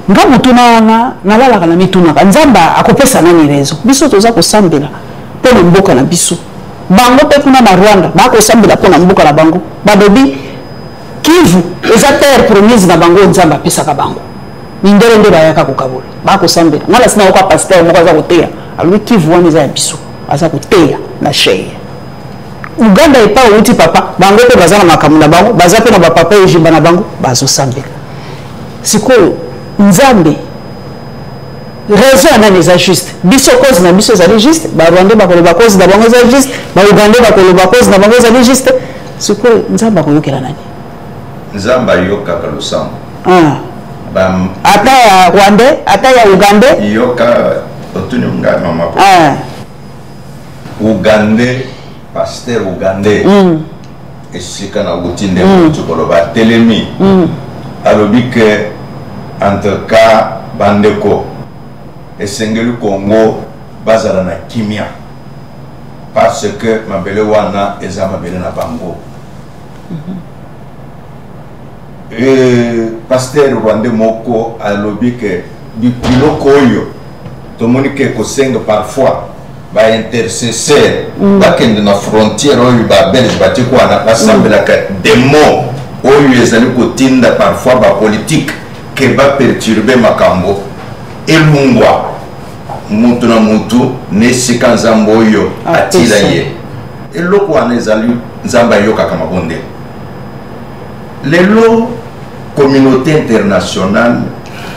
nga motuna wana nalalaka na mitunaka nzambe akopesa nani rezo biso toza kosambela mpona mboka na biso bango mpe kuna na Rwanda bakosambela mpona mboka na bango babebi Kivu eza terre promise na bango nzamba pesa ka bango mindele nde bayaka kokabula bakosambela ngala sina oka pasteur moko aza koteya alui Kivu wana eza ya biso aza koteya na sheye Uganda epa outi papa bango pe baza na makamu na bango baza pe na bapapa ejimba na bango bazosambela sikoyo nzambe raison nani eza juste biso cause na biso ezali juste barwande bakoloba cause na bango eza juste baugande bakoloba cause na bango ezali juste sikoyo nzambe akoyokela nani Nzamba yoka kalusambo. Ata ya Rwanda, ata ya Uganda. Yoka otuni ngama mapo. Uganda, pasteur Uganda. Esika na utinde mutukolo ba telemi. Alobi que entre cas bandeko esengeli Congo bazala na kimia. Parce que mabele wana eza mabele na bango. Pasteur Rwanda moko alobi que biloko oyo tomoni ke kosenga parfois ba intercesseur bakende na frontière oyo ba belge batiko ana basambelaka demo oyo ezali kotinda parfois ba politique ke ba perturber makambo elungwa mutu na mutu nesika nzambo oyo atila ye eloko wana ezali nzamba yoka kama bonde lelo communauté internationale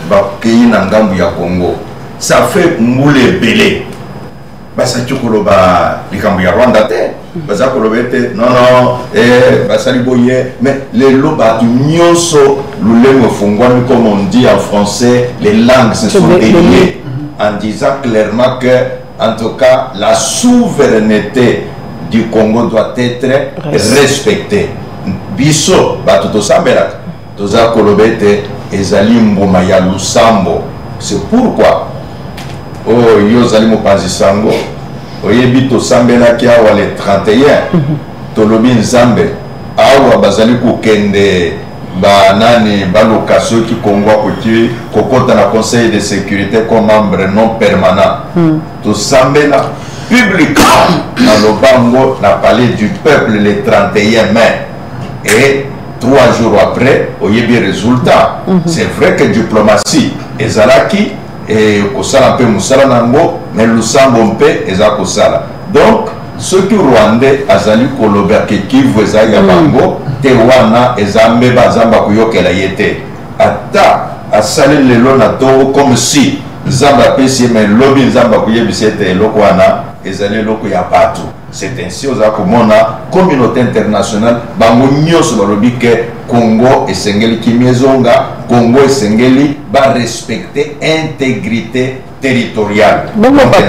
bakei na ngambu ya Congo ça fait moule belé basa chukoloba likambu ya Rwanda te basa kolobete non basali boye mais lelo batu nyonso lulemo fungwami comme on dit en français les langues se sont déliées en disant clairement que en tout cas la souveraineté du Congo doit être respectée biso batu tosambela toza kolobete ezali mboma ya lusambo c'est pourquoi yo zali mopanzi sango oyebi tosambelaki awa le 31 tolobi nzambe awa bazali kokende banani baluka soki Congo akoki kokota na conseil de sécurité comme membre non permanent tosambela publiquement na lobango na palais du peuple le 31 mai et 3 jours après, il y a des résultats. C'est vrai que diplomatie, ezalaki et kosala pe musala nango, mais lusambo mpe ezakosala. Donc, ceux qui Rwandais azali koloba ke Kivu ezali ya bango te wana ezambe bazamba kuyokela yete ata asali lelo na to comme si zamba pesi mais lobi nzamba kuyebisa ete eloko wana ezali eloko ya bato. C'est ainsi aux akomona communauté internationale bango nyonso balobi ke Congo esengeli kimezonga, Congo esengeli ba respecter intégrité territoriale. Bon papa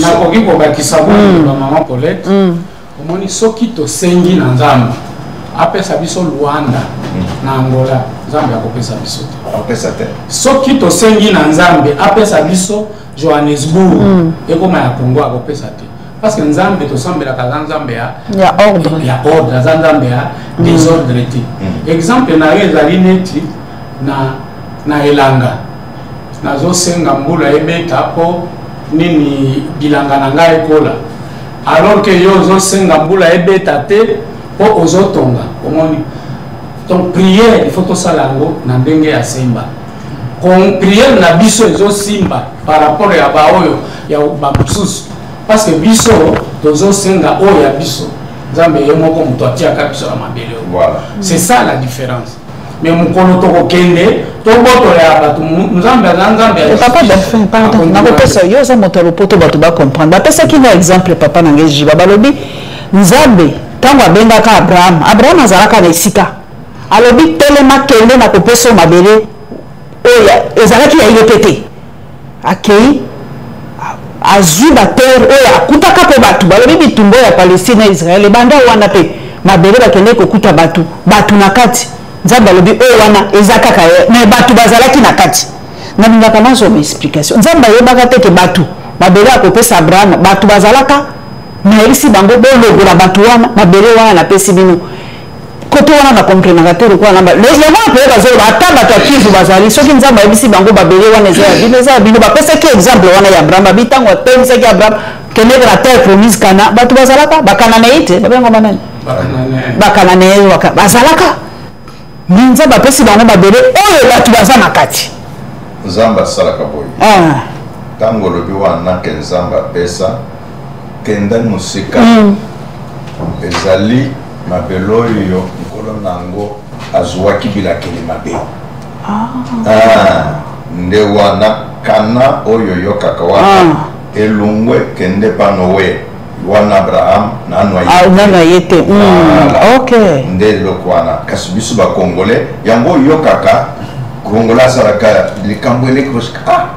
na koki ko bakisa ba maman Paulette omoni soki to sengi na nzambe apesa biso Rwanda na Angola nzambe akopesa biso apesa te soki to sengi na nzambe apesa biso Johannesburg ekoma ya Congo akopesa te parce que nzambe to sambela ka nzambe ya ordre nzambe ya désordre te exemple na ezali neti na elanga nazo senga mbula ebeta po nini bilanga na ngai ekola alors que yo zo senga mbula ebeta te po ozotonga omoni donc prière il faut to salango na ndenge ya semba kon prière na biso ezo simba par rapport ya baoyo ya bamususu parce que biso tozo senga oyo ya biso nzambe ye moko muto atiaka biso na mabele. Voilà, c'est ça la différence. Mais mon koloto kende to boto ya batu nzambe papa Delphin pardon na kopesa yo za moto lopoto batu ba comprendre ba pesa ki na exemple papa na ngeji ba balobi nzambe tango abengaka Abraham azalaka na esika alobi telema kende na kopesa mabele oya ezalaki ya yepete akei azuba terre oya akutaka pe batu balobi bitumbo ya Palestine na Israël banda wana pe mabele bakende kokuta batu na kati nzambe alobi oyo wana eza kaka mais batu bazalaki na kati na bingaka nazo explication nzambe yebaka te ke batu mabele akopesa Abraham batu bazalaka na isi bango bologola batu wana mabele wana na pesi bino koto wana na comprendre te ko namba les gens pe bazo ata batu akivu bazali soki nzambe yebisi bango babele wana eza bino bapesa ki exemple wana ya Abraham bitango atemisa ki Abraham kene la terre promise kana batu bazalaka bakana neite babengo manani bakana ne bazalaka ninza bapesi bango babele oyo batu baza na kati nzamba salaka boy tango lobi wana ke nzamba pesa kenda musika ezali mabelo yo nkolo nango azwaki bila kele mabe nde wana kana oyo yo kaka wana elungwe kende panowe wana Abraham nano yete okay nde lokwana kasi biso ba congolais yango yo kaka kongola saraka likambo elekroska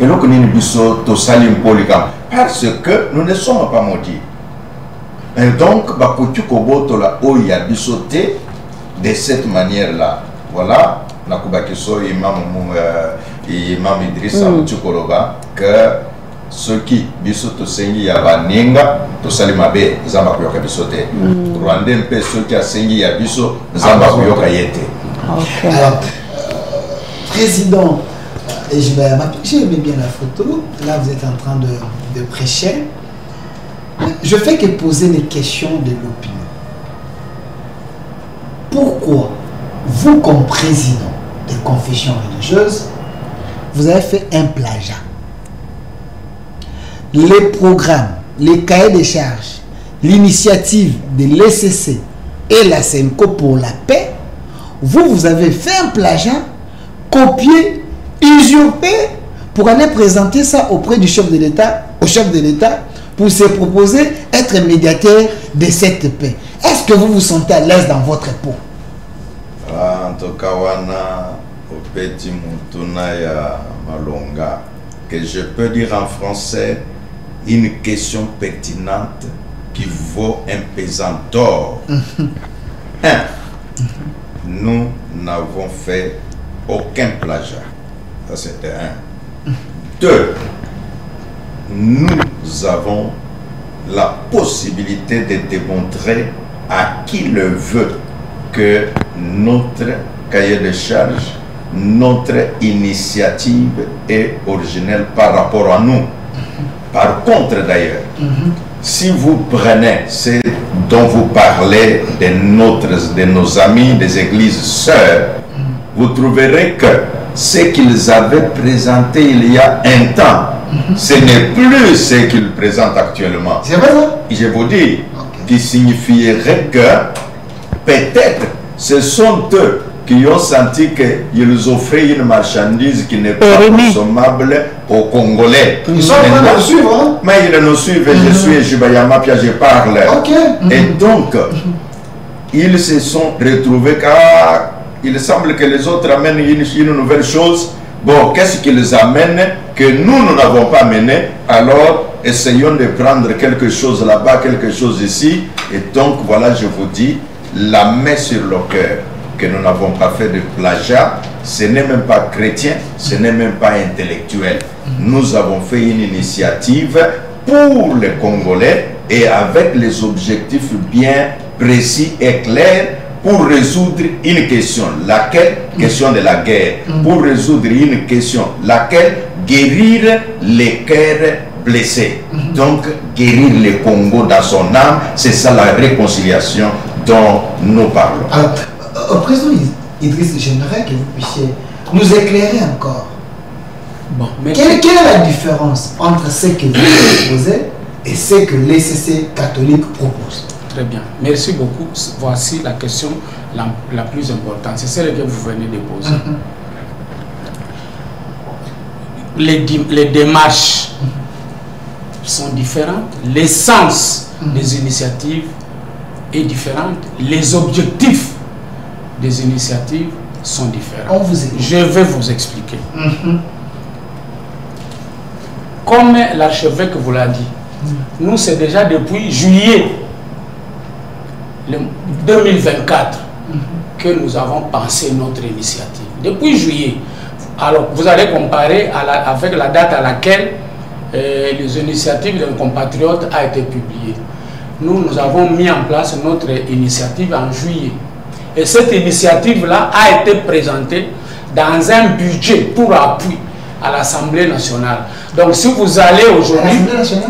eloko nini biso to sali mpolika parce que nous ne sommes pas maudits et donc ba kotu koboto la oya biso te de cette manière là voilà na kubakiso imam Idrissa Mutukoloba que ceux qui biso to sengi ya baninga to sali mabe zamba kuyoka biso te Rwandais mpe ceux qui a sengi ya biso zamba kuyoka yete. Okay. Alors président j'ai aimé bien la photo là vous êtes en train de prêcher je fais que poser les questions de l'opinion. Pourquoi vous comme président des confessions religieuses vous avez fait un plagiat? Les programmes, les cahiers de charges, l'initiative de l'ECC et la SENCO pour la paix, vous avez fait un plagiat, copié, usurpé, pour aller présenter ça auprès du chef de l'État, au chef de l'État, pour se proposer être médiateur de cette paix. Est-ce que vous vous sentez à l'aise dans votre peau? En tout cas, wana au petit mutuna ya malonga que je peux dire en français une question pertinente qui vaut un pesant d'or. Nous n'avons fait aucun plagiat. Ça c'était un. 2. Nous avons la possibilité de démontrer à qui le veut que notre cahier de charges, notre initiative est originelle par rapport à nous. Par contre d'ailleurs, si vous prenez ce dont vous parlez de nos amis des églises sœurs, vous trouverez que ce qu'ils avaient présenté il y a un temps Ce n'est plus ce qu'il présente actuellement. C'est vrai ça? Je vous dis, qui signifierait que peut-être ce sont eux qui ont senti qu'ils offraient une marchandise qui n'est pas consommable aux Congolais. Ils sont en train de suivre, hein? Mais ils nous suivent, je suis Jubayama, puis je parle. Et donc, ils se sont retrouvés car il semble que les autres amènent une nouvelle chose. Bon, qu'est-ce qu'ils amènent que nous n'avons pas amené? Alors, essayons de prendre quelque chose là-bas, quelque chose ici. Et donc, voilà, je vous dis, la main sur le cœur, que nous n'avons pas fait de plagiat, ce n'est même pas chrétien, ce n'est même pas intellectuel. Nous avons fait une initiative pour les Congolais et avec les objectifs bien précis et clairs pour résoudre une question, laquelle? Question de la guerre. Pour résoudre une question, laquelle? Guérir les cœurs blessés. Donc, guérir le Congo dans son âme, c'est ça la réconciliation dont nous parlons. Alors, Président Idriss, j'aimerais que vous puissiez nous éclairer encore. Bon, quelle est la différence entre ce que vous proposez et ce que l'ECC catholique propose? Très bien, merci beaucoup. Voici la question la plus importante. C'est celle que vous venez de poser. Les démarches sont différentes. L'essence des initiatives est différente. Les objectifs des initiatives sont différents. Je vais vous expliquer. Comme l'archevêque vous l'a dit, nous c'est déjà depuis juillet 2024 que nous avons pensé notre initiative. Depuis juillet. Alors, vous allez comparer avec la date à laquelle les initiatives d'un compatriote a été publiée. Nous avons mis en place notre initiative en juillet. Et cette initiative-là a été présentée dans un budget pour appui à l'Assemblée nationale. Donc, si vous allez aujourd'hui...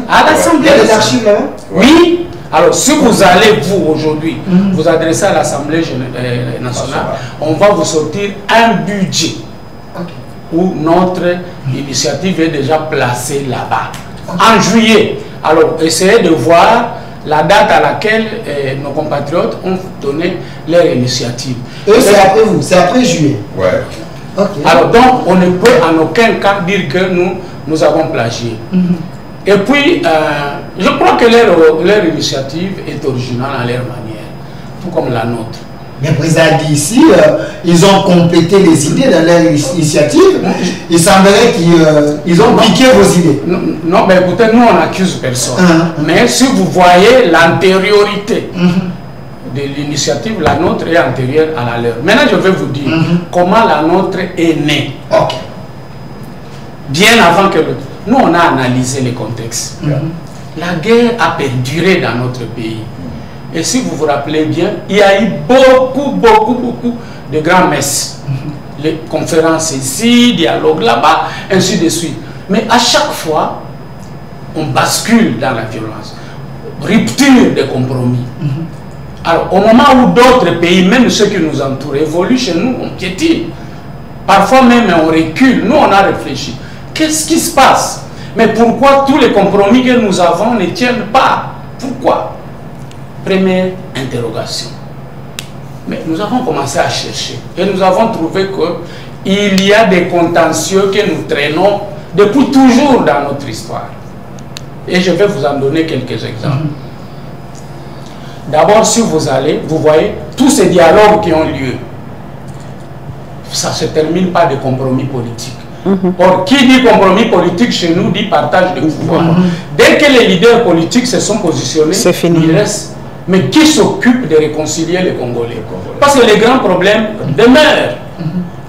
À l'Assemblée nationale? Il y a des archives là-bas? Oui. Alors, si vous allez, vous, aujourd'hui, vous adresser à l'Assemblée nationale, on va vous sortir un budget où notre initiative est déjà placée là-bas. En juillet. Alors, essayez de voir la date à laquelle nos compatriotes ont donné leur initiative. Eux, c'est après vous, c'est après juillet. Ouais. Alors, donc, on ne peut en aucun cas dire que nous avons plagié. Et puis, je crois que leur initiative est originale à leur manière, tout comme la nôtre. Mais le président dit ici, ils ont complété les idées dans leur initiative. Il semblerait qu'ils ont piqué vos idées. Non, mais écoutez, nous, on n'accuse personne. Mais si vous voyez l'antériorité de l'initiative, la nôtre est antérieure à la leur. Maintenant, je vais vous dire comment la nôtre est née. Bien avant que l'autre. Nous, on a analysé les contextes. La guerre a perduré dans notre pays. Et si vous vous rappelez bien, il y a eu beaucoup de grandes messes. Les conférences ici, dialogues là-bas, ainsi de suite. Mais à chaque fois, on bascule dans la violence. Rupture des compromis. Alors, au moment où d'autres pays, même ceux qui nous entourent, évoluent chez nous, on piétine. Parfois même, on recule. Nous, on a réfléchi. Qu'est-ce qui se passe? Mais pourquoi tous les compromis que nous avons ne tiennent pas? Pourquoi? Première interrogation. Mais nous avons commencé à chercher et nous avons trouvé qu'il y a des contentieux que nous traînons depuis toujours dans notre histoire. Et je vais vous en donner quelques exemples. D'abord, si vous allez, vous voyez tous ces dialogues qui ont lieu. Ça ne se termine pas de compromis politiques. Or, qui dit compromis politique chez nous dit partage de pouvoir. Dès que les leaders politiques se sont positionnés, il reste. Mais qui s'occupe de réconcilier les Congolais? Parce que les grands problèmes demeurent.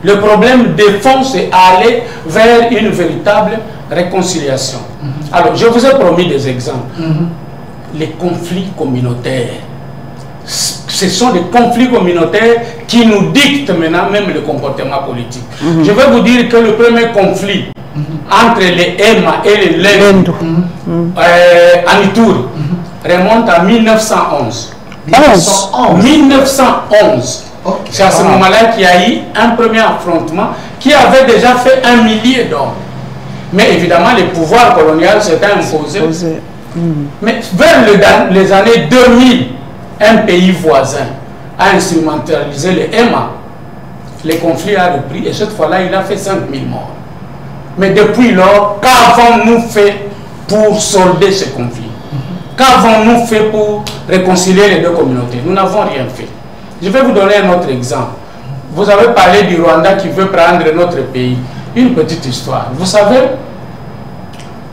Le problème de fond, c'est aller vers une véritable réconciliation. Alors, je vous ai promis des exemples. Les conflits communautaires. Ce sont des conflits communautaires qui nous dictent maintenant même le comportement politique. Je vais vous dire que le premier conflit entre les Emma et les Lendu en Ituri remonte à 1911. 1911. C'est à ce moment-là qu'il y a eu un premier affrontement qui avait déjà fait 1 millier d'hommes. Mais évidemment, le pouvoir colonial s'était imposé. Mais vers les années 2000, un pays voisin a instrumentalisé le EMA. Le conflit a repris et cette fois-là, il a fait 5000 morts. Mais depuis lors, qu'avons-nous fait pour solder ce conflit? Qu'avons-nous fait pour réconcilier les deux communautés? Nous n'avons rien fait. Je vais vous donner un autre exemple. Vous avez parlé du Rwanda qui veut prendre notre pays. Une petite histoire. Vous savez,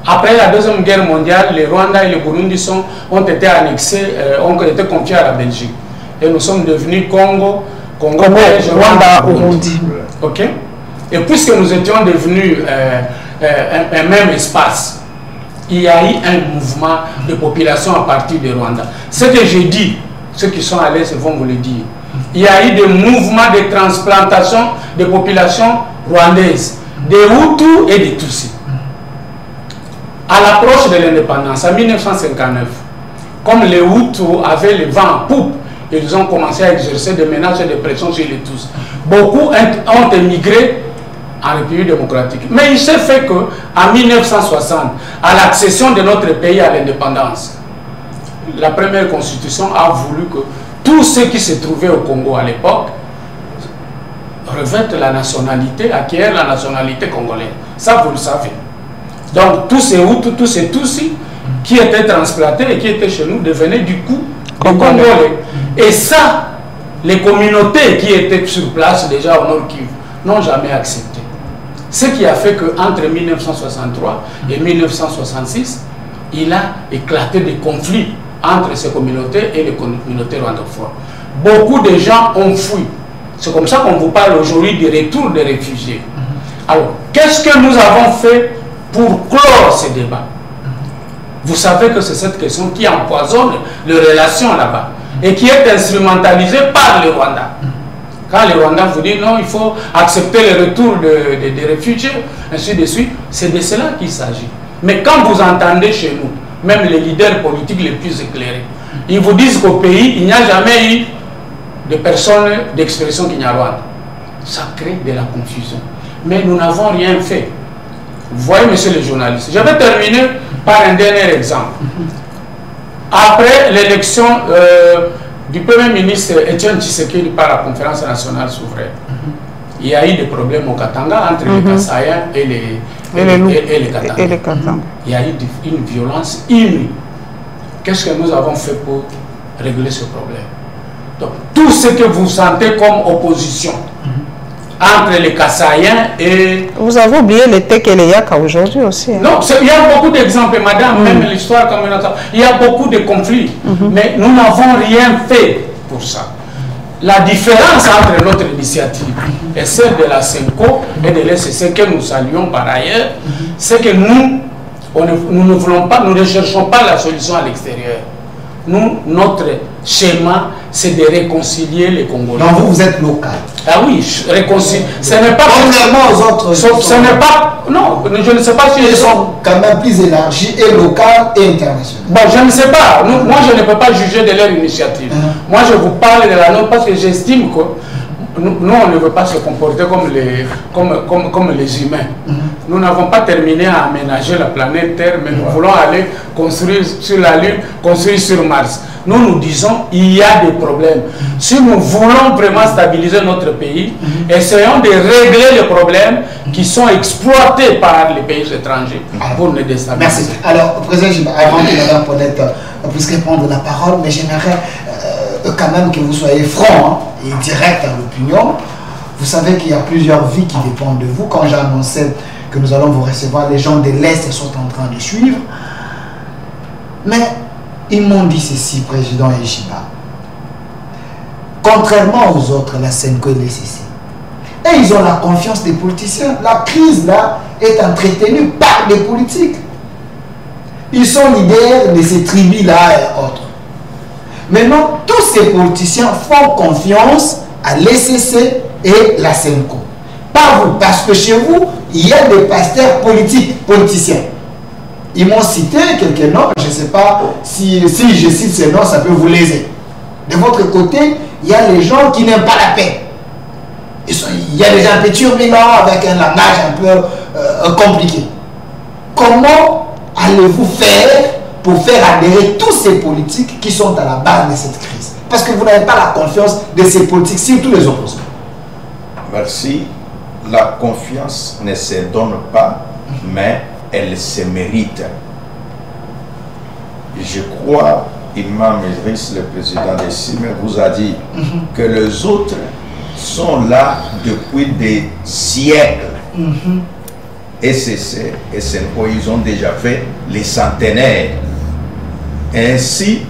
après la Deuxième Guerre mondiale, le Rwanda et le Burundi ont été annexés, ont été confiés à la Belgique. Et nous sommes devenus Congo, belge, Rwanda, Burundi. Ok? Et puisque nous étions devenus un même espace, il y a eu un mouvement de population à partir du Rwanda. Ce que j'ai dit, ceux qui sont à l'Est vont vous le dire. Il y a eu des mouvements de transplantation de populations rwandaises, des Hutus et des Tutsis. À l'approche de l'indépendance, en 1959, comme les Hutus avaient le vent en poupe, ils ont commencé à exercer des menaces et des pressions sur les Tutsis. Beaucoup ont émigré en République démocratique. Mais il s'est fait qu'en 1960, à l'accession de notre pays à l'indépendance, la première constitution a voulu que tous ceux qui se trouvaient au Congo à l'époque revêtent la nationalité, acquièrent la nationalité congolaise. Ça, vous le savez. Donc, tous ces Hutus, tous ces Tutsis qui étaient transplantés et qui étaient chez nous devenaient du coup des Congolais. Et ça, les communautés qui étaient sur place déjà au Nord Kivu n'ont jamais accepté. Ce qui a fait qu'entre 1963 et 1966, il a éclaté des conflits entre ces communautés et les communautés rwandophones. Beaucoup de gens ont fui. C'est comme ça qu'on vous parle aujourd'hui du retour des réfugiés. Alors, qu'est-ce que nous avons fait pour clore ces débats? Vous savez que c'est cette question qui empoisonne les relations là-bas et qui est instrumentalisée par le Rwanda. Quand le Rwanda vous dit non, il faut accepter le retour des réfugiés, ainsi de suite, c'est de cela qu'il s'agit. Mais quand vous entendez chez nous, même les leaders politiques les plus éclairés, ils vous disent qu'au pays, il n'y a jamais eu de personnes d'expression Kinyarwanda. Ça crée de la confusion. Mais nous n'avons rien fait. Vous voyez, monsieur le journaliste, je vais terminer par un dernier exemple. Après l'élection du Premier ministre Etienne Tshisekedi par la Conférence nationale souveraine, il y a eu des problèmes au Katanga entre les Kasaïens et les Katanga. Il y a eu une violence inouïe. Qu'est-ce que nous avons fait pour régler ce problème? Donc, tout ce que vous sentez comme opposition entre les Kasaïens et... Vous avez oublié les Tek et les Yaka aujourd'hui aussi. Hein? Non, il y a beaucoup d'exemples, madame, même l'histoire communautaire. Il y a beaucoup de conflits, mais nous n'avons rien fait pour ça. La différence entre notre initiative et celle de la CENCO et de l'SCC que nous saluons par ailleurs, c'est que nous ne voulons pas, nous ne cherchons pas la solution à l'extérieur. Nous, notre schéma, c'est de réconcilier les Congolais. Donc vous êtes local. Ah oui, réconcilier. Ce n'est pas... Contrairement aux autres... Ce n'est pas... Non, je ne sais pas si... Ils sont quand même plus élargis, et local et international. Bon, je ne sais pas. Moi, je ne peux pas juger de leur initiative. Moi, je vous parle de la nôtre parce que j'estime que nous, on ne veut pas se comporter comme les humains. Nous n'avons pas terminé à aménager la planète Terre, mais nous voulons aller construire sur la Lune, construire sur Mars. Nous disons il y a des problèmes. Si nous voulons vraiment stabiliser notre pays, essayons de régler les problèmes qui sont exploités par les pays étrangers pour nous déstabiliser. Merci. Alors, Président, avant que Mme Paulette puisse répondre la parole, mais j'aimerais quand même que vous soyez franc et direct à l'opinion. Vous savez qu'il y a plusieurs vies qui dépendent de vous. Quand j'ai annoncé que nous allons vous recevoir, les gens de l'Est sont en train de suivre. Mais ils m'ont dit ceci, Président Eshiba. Contrairement aux autres, la CENCO et l'SCC, et ils ont la confiance des politiciens. La crise là est entretenue par les politiques. Ils sont leaders de ces tribus là et autres. Maintenant, tous ces politiciens font confiance à l'SCC et la CENCO. Pas vous, parce que chez vous, il y a des pasteurs politiciens. Ils m'ont cité quelques noms, je ne sais pas si je cite ces noms, ça peut vous léser. De votre côté, il y a les gens qui n'aiment pas la paix. Il y a des gens un peu turbulents avec un langage un peu compliqué. comment allez-vous faire pour faire adhérer tous ces politiques qui sont à la base de cette crise? Parce que vous n'avez pas la confiance de ces politiques, surtout les opposants. Merci. La confiance ne se donne pas, mais elle se mérite. Je crois, Imam Idriss, le président des CIME, vous a dit que les autres sont là depuis des siècles. SCC et SNO, ils ont déjà fait les centenaires. Ainsi,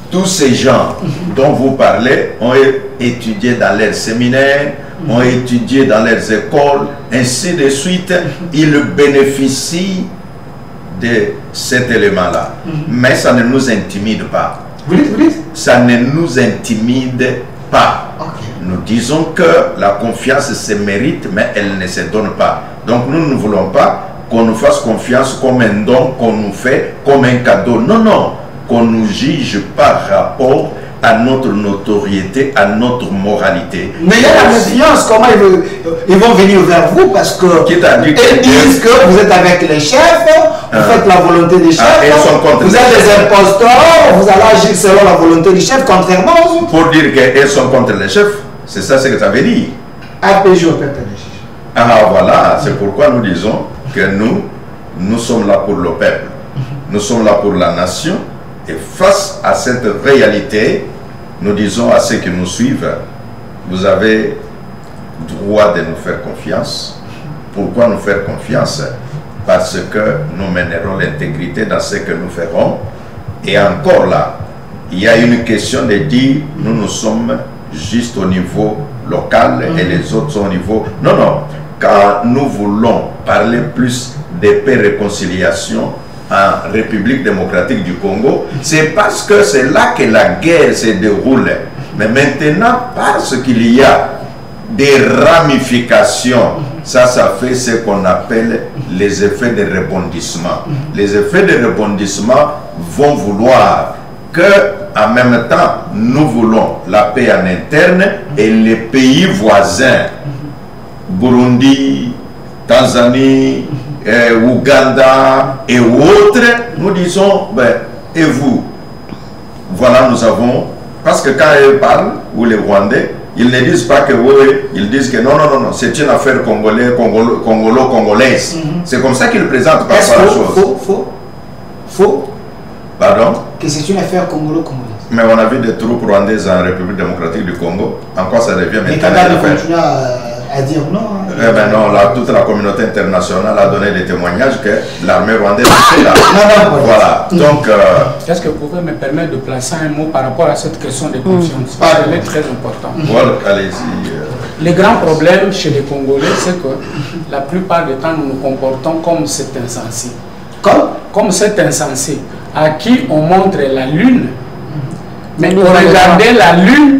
tous ces gens dont vous parlez ont étudié dans leurs séminaires, ont étudié dans leurs écoles, ainsi de suite, ils bénéficient de cet élément-là. Mais ça ne nous intimide pas. Vous dites? Ça ne nous intimide pas. Nous disons que la confiance se mérite, mais elle ne se donne pas. Donc nous ne voulons pas qu'on nous fasse confiance comme un don qu'on nous fait, comme un cadeau. Non, non. Qu'on nous juge par rapport à notre notoriété, à notre moralité. Mais il y a la méfiance. Comment ils vont venir vers vous? Parce que qui t'a dit ils disent que vous êtes avec les chefs, vous faites la volonté des chefs, vous êtes des imposteurs, vous allez agir selon la volonté du chef, contrairement aux autres. Pour dire qu'elles sont contre les chefs, c'est ça ce que ça veut dire. APJ au peuple des juges. Ah voilà, c'est pourquoi nous disons que nous sommes là pour le peuple. Nous sommes là pour la nation. Et face à cette réalité, nous disons à ceux qui nous suivent, vous avez droit de nous faire confiance. Pourquoi nous faire confiance? Parce que nous mènerons l'intégrité dans ce que nous ferons. Et encore là, il y a une question de dire, nous sommes juste au niveau local et les autres sont au niveau... Non, non. Quand nous voulons parler plus de paix et réconciliation, en République démocratique du Congo, c'est parce que c'est là que la guerre se déroule. Mais maintenant, parce qu'il y a des ramifications, ça fait ce qu'on appelle les effets de rebondissement. Les effets de rebondissement vont vouloir que, en même temps, nous voulons la paix en interne et les pays voisins, Burundi, Tanzanie, Ouganda et autres, nous disons, ben, et vous? Voilà, nous avons... Parce que quand ils parlent, ou les Rwandais, ils ne disent pas que oui, ils disent que non, non, non, non, c'est une affaire congolaise. C'est comme ça qu'ils présentent parfois la chose. Faux. Pardon? Que c'est une affaire congolaise. Mais on a vu des troupes rwandaises en République démocratique du Congo. En quoi ça revient maintenant? Mais Kagame continue à dire non. Eh ben non, toute la communauté internationale a donné des témoignages que l'armée rwandaise est là. Voilà. Donc, est-ce que vous pouvez me permettre de placer un mot par rapport à cette question de confiance? Elle est très importante. Voilà, allez-y. Le grand problème chez les Congolais, c'est que la plupart du temps, nous nous comportons comme cet insensé. Comme cet insensé à qui on montre la lune, mais on regardait la lune.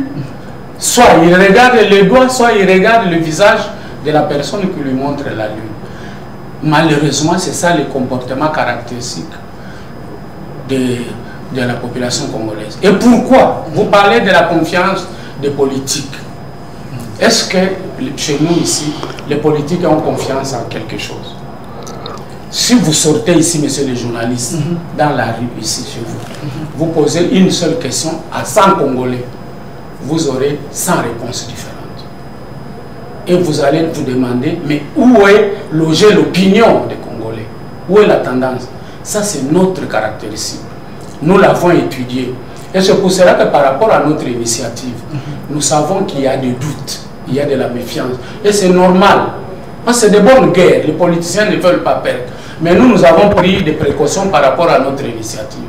Soit il regarde les doigts, soit il regarde le visage de la personne qui lui montre la lune. Malheureusement, c'est ça le comportement caractéristique de la population congolaise. Et pourquoi? Vous parlez de la confiance des politiques. Est-ce que chez nous ici, les politiques ont confiance en quelque chose? Si vous sortez ici, messieurs les journalistes, dans la rue ici chez vous, vous posez une seule question à 100 Congolais, vous aurez 100 réponses différentes. Et vous allez vous demander, mais où est logée l'opinion des Congolais? Où est la tendance? Ça, c'est notre caractéristique. Nous l'avons étudié. Et c'est pour cela que par rapport à notre initiative, nous savons qu'il y a des doutes, il y a de la méfiance. Et c'est normal. Parce que c'est de bonnes guerres. Les politiciens ne veulent pas perdre. Mais nous avons pris des précautions par rapport à notre initiative.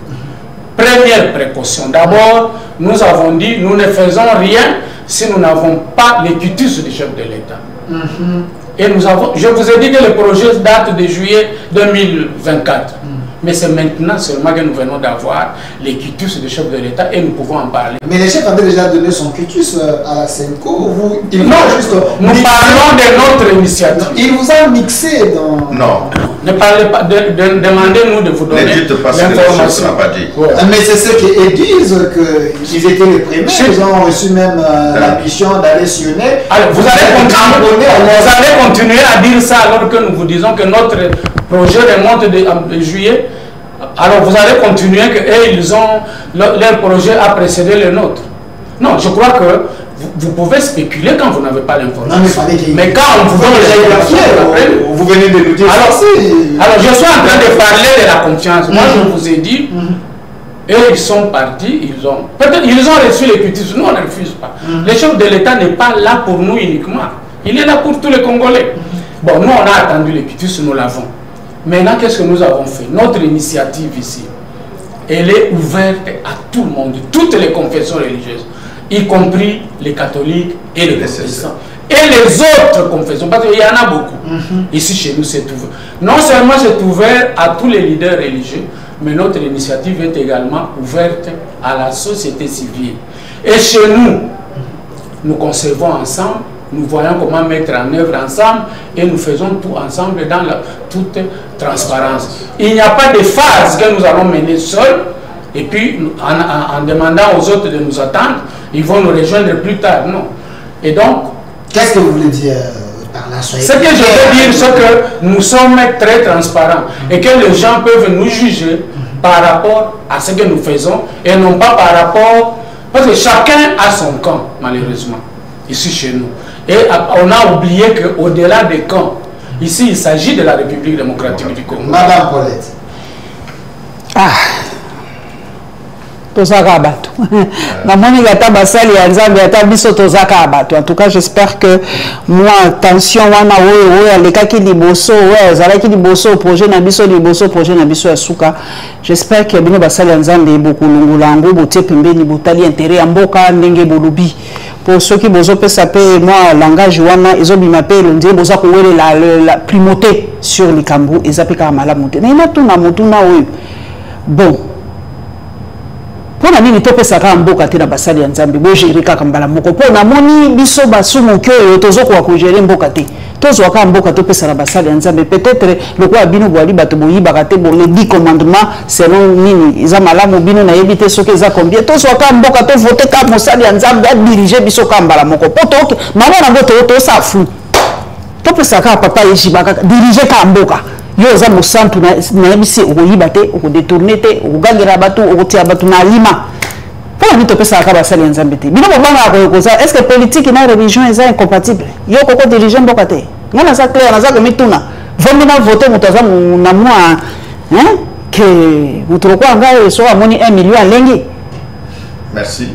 Première précaution. D'abord, nous avons dit, nous ne faisons rien si nous n'avons pas les quitus du chef de l'État. Et nous avons, je vous ai dit que le projet date de juillet 2024. Mais c'est maintenant seulement que nous venons d'avoir les quitus du chef de l'État et nous pouvons en parler. Mais les chefs avaient déjà donné son quitus à la Senco. Nous parlons de notre initiative. Il vous a mixé dans... Non. Ne parlez pas, demandez-nous de vous donner l'information. Mais c'est ce qu'ils disent, qu'ils étaient les premiers. Ils ont reçu même la mission d'aller sillonner. Alors, vous allez continuer à dire ça alors que nous vous disons que notre projet remonte de juillet. Alors vous allez continuer que leur projet a précédé le nôtre. Non, je crois que vous pouvez spéculer quand vous n'avez pas l'information. Mais quand on vous donne l'information, vous venez de nous dire alors je suis en train de parler de la confiance. Moi je vous ai dit, et ils sont partis, peut-être ils ont reçu les cutis, nous on ne refuse pas. Le chef de l'État n'est pas là pour nous uniquement, il est là pour tous les Congolais. Bon, nous on a attendu les cutis, nous l'avons. Maintenant, qu'est-ce que nous avons fait? Notre initiative ici, elle est ouverte à tout le monde, toutes les confessions religieuses, y compris les catholiques et les protestants. Et les autres confessions, parce qu'il y en a beaucoup. Ici, chez nous, c'est ouvert. Non seulement c'est ouvert à tous les leaders religieux, mais notre initiative est également ouverte à la société civile. Et chez nous, nous concevons ensemble, nous voyons comment mettre en œuvre ensemble et nous faisons tout ensemble dans toute transparence. Il n'y a pas de phase que nous allons mener seuls et puis en demandant aux autres de nous attendre, ils vont nous rejoindre plus tard. Non. Et donc, qu'est-ce que vous voulez dire par là? Ce que je veux dire, c'est que nous sommes très transparents et que les gens peuvent nous juger par rapport à ce que nous faisons et non pas par rapport... Parce que chacun a son camp, malheureusement, ici chez nous. Et on a oublié qu'au-delà des camps, ici il s'agit de la République démocratique du Congo. Madame Paulette. En tout cas, j'espère que moi, attention, j'espère que Bino Basali Nzambe beaucoup longulango boté pembeni botali intérêt ya mboka ndenge bolobi. Pour ceux qui bozo peut saper moi langage wana ezobi m'appelle on dit boza ko la primauté sur les Kambu ezapeka mala monte. Na ina tuna mutuna oyo. Bon. Pona nini topesaka mboka te na basali ya Nzambe bo gérer kaka mbala moko pona moni biso basumu kyo tozo ko gérer mboka te tozo ka mboka topesa na basali ya Nzambe peut-être le quoi bino boali bato boyibaka te bon les 10 commandements selon nini iza malamu bino na yebite soki eza combien tozo ka mboka to voter ka mosali ya Nzambe a diriger biso ka mbala moko poto mama na boto to sa fu topesa ka papa yishibaka diriger ka mboka yo za musantu na bisi okoyiba te okodetourner te okogangela bato okotia bato na lima pour ni topesa ka basali ya Nzambe te bino bobanga ko ça est-ce que politique na religion est incompatible yo koko diriger mboka te ngana za clair na za ko mituna vombi na voter mutaza na moi hein que mutroko anga so amoni 1 million lengi. Merci.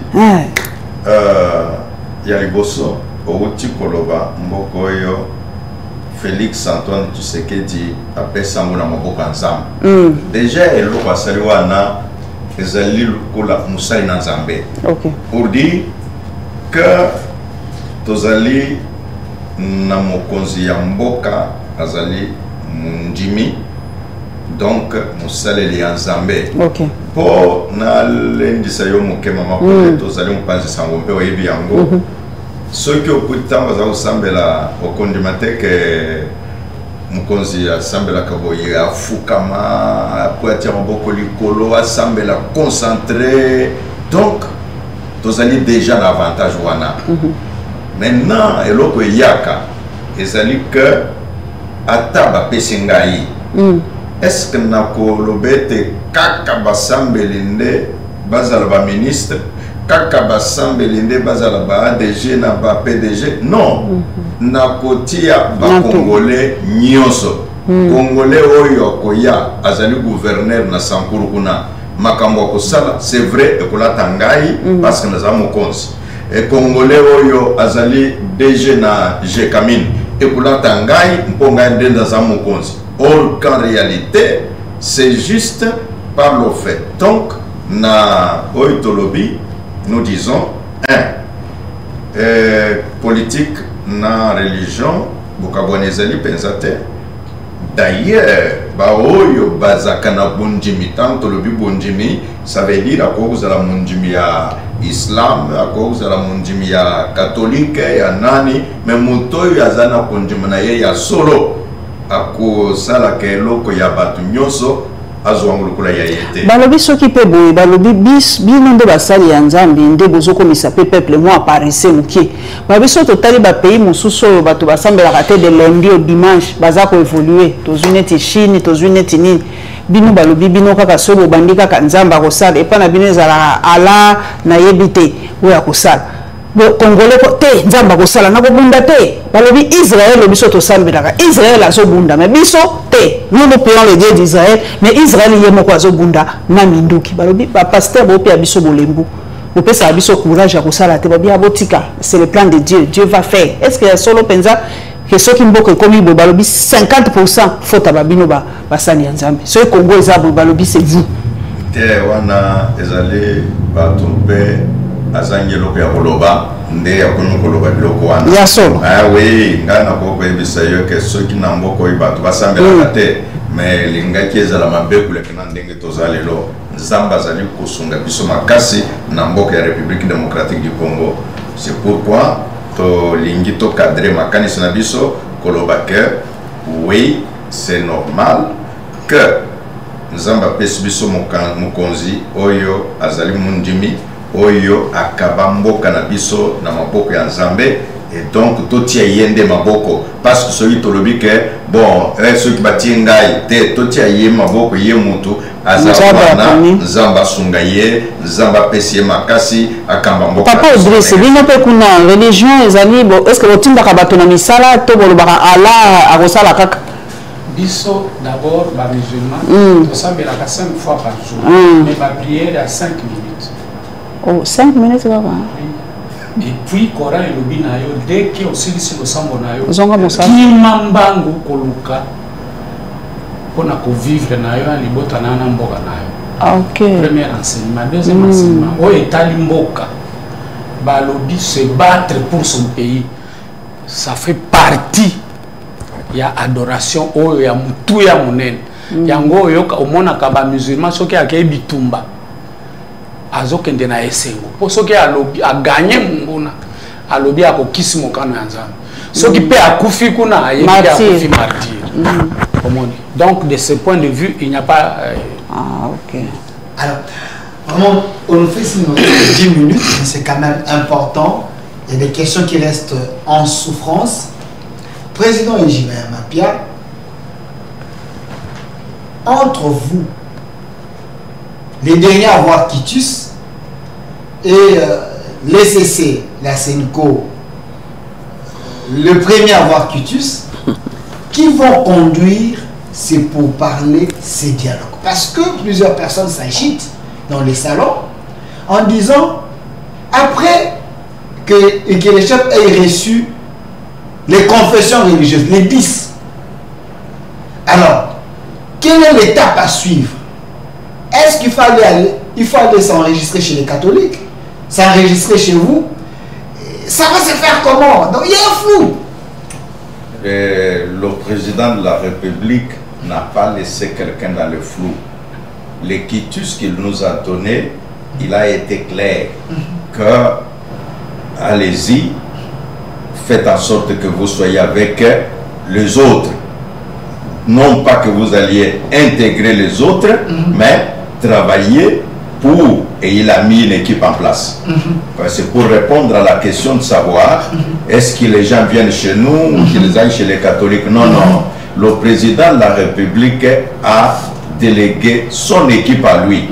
Ya liboso outi koloba mboko yo Félix Antoine Tshisekedi appelle ça mon amoboka ensemble. Déjà elle lo basali wana ezali lokola musali na Nzambe. OK. Pour dire que tozali na mokonzi ya mboka azali mundimi donc musali ya Nzambe. OK. Po na lendisa yo mokema mako tozali mpanzi sangombe oyebi yango. Ceux qui ont pu temps sambela au condimatek mukonzi ya sambela kaboye afukama poatia maboko likolo asambela concentré donc tous allez déjà l'avantage wana. Maintenant eloko yaka ezali que ataba pesingai est-ce que nako lobete kaka basambelinde bazala ba ministre kaka basambelinde bazala ba ADG na ba PDG non nakotia ba congolais nyonso congolais oyo koya azali gouverneur na Sankuru kuna makambo ko sala c'est vrai ekola tangai parce que nous avons konsi et congolais oyo azali DG na Jekamine ekola tangai mponga ndenda za mokonzi or qu'en réalité c'est juste par le fait donc na oitolobi nous disons politique na religion bokabonezali pensate d'ailleurs ba oyo bazaka na bundimi tanto lobi bundimi ça veut dire à cause de la mundimi ya islam à cause de la mundimi ya catholique ya nani mais moto ya zana bundimi na ye ya solo akosala ke eloko ya bato nyonso azwango lokola ya yete balobi soki mpe boye balobi bino nde basali ya nzambe nde bozokomisa mpe peuple mo aparise moke balobi so totali bapays mosusu oyo bato basambelaka te de lundi au dimanche baza koévolue tozwi neti Chine tozwi neti nini bino balobi bino kaka so bobandi kaka nzambe akosala epa na bino ezalaka ala nayebi te oyo akosala Congolais te nzamba kosala na kobunda te balobi Israël biso to sambelaka Israël azobunda mais biso te nous nous prions le Dieu d'Israël mais Israël yemoko azobunda na minduki balobi ba pasteur bo pe biso bolembu bo pe sa biso courage ya kosala te ba bia botika c'est le plan de Dieu Dieu va faire est-ce que solo penza que ceux qui mboko komi bo balobi 50% faute babino ba basani ya nzambe so Congo ezabo balobi c'est vous te wana ezali batumpe azangelo ya koloba nde ya koloba biloko wana ya solo oui ngana koko ebisa yo ke soki na mboko ibatu basambela te mais lingaki ezala mabekule kana ndenge tozalelo nzamba zali kosunga biso makasi na mboko ya République démocratique du Congo c'est pourquoi to lingi to cadrer makanisi na biso koloba que oui c'est normal que nzamba pesi biso mokonzi oyo azali mundimi oyo akabamboka na biso na maboko ya nzambe et donc totia yende maboko parce que soki tolobi ke bon soki batie ngai te totia ye maboko ye mutu azabana nzamba sunga ye nzamba pesi ye makasi akamba mboka papa Idriss bino pe kuna religion ezali bo est-ce que botindaka bato na misala to bolobaka ala akosala kaka biso d'abord ba musulman tosambelaka 5 fois par jour mais ba prière à 5 minutes. Oh, 5 minutes là. Et puis Coran et lobi na yo dès que aussi le sambo na yo zonga mosala kimambangu koluka pona ko vivre na yo libota na mboka na yo. Ah, OK. Premier enseignement, deuxième enseignement o etali mboka ba lobi se battre pour son pays ça fait partie ya adoration oyo ya mutu ya munene yango yo omona ka ba musulman soki akei bitumba azokende na esengo po soki alobi aganye munguna alobi akokisi mokano ya nzambe soki pe akufi kuna ayebi akufi martyr omoni donc de ce point de vue il n'y a pas ah ok alors vraiment on nous fait sinon 10 minutes mais c'est quand même important il y a des questions qui restent en souffrance. Président Ejibaya Mapia, entre vous, les derniers à voir Kitus et les CC, la Senko, le premier à voir Kitus, qui vont conduire ces pourparlers, ces dialogues. Parce que plusieurs personnes s'agitent dans les salons en disant, après que les chefs aient reçu les confessions religieuses, les 10. Alors, quelle est l'étape à suivre? Est-ce qu'il faut aller s'enregistrer chez les catholiques, s'enregistrer chez vous? Ça va se faire comment? Donc il y a un flou. Le président de la République n'a pas laissé quelqu'un dans le flou. Le quitus qu'il nous a donné, il a été clair que allez-y, faites en sorte que vous soyez avec les autres. Non pas que vous alliez intégrer les autres, mais travailler pour, et il a mis une équipe en place. C'est pour répondre à la question de savoir, est-ce que les gens viennent chez nous ou qu'ils aillent chez les catholiques? Non, non. Le président de la République a délégué son équipe à lui.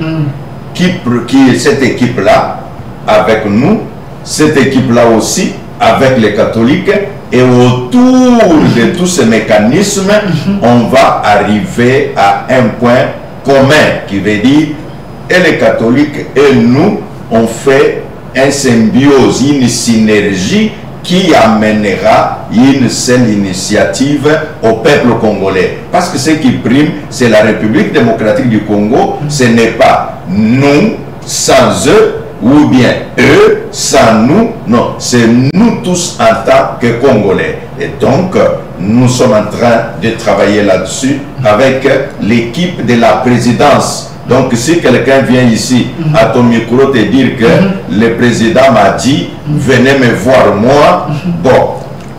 Qui est cette équipe-là avec nous, cette équipe-là aussi avec les catholiques, et autour de tous ces mécanismes, on va arriver à un point commun qui veut dire, et les catholiques et nous, on fait une symbiose, une synergie qui amènera une seule initiative au peuple congolais. Parce que ce qui prime, c'est la République démocratique du Congo, ce n'est pas nous sans eux, ou bien eux sans nous, non, c'est nous tous en tant que Congolais. Et donc, nous sommes en train de travailler là-dessus avec l'équipe de la présidence. Donc, si quelqu'un vient ici à ton micro te dire que le président m'a dit, venez me voir moi, bon,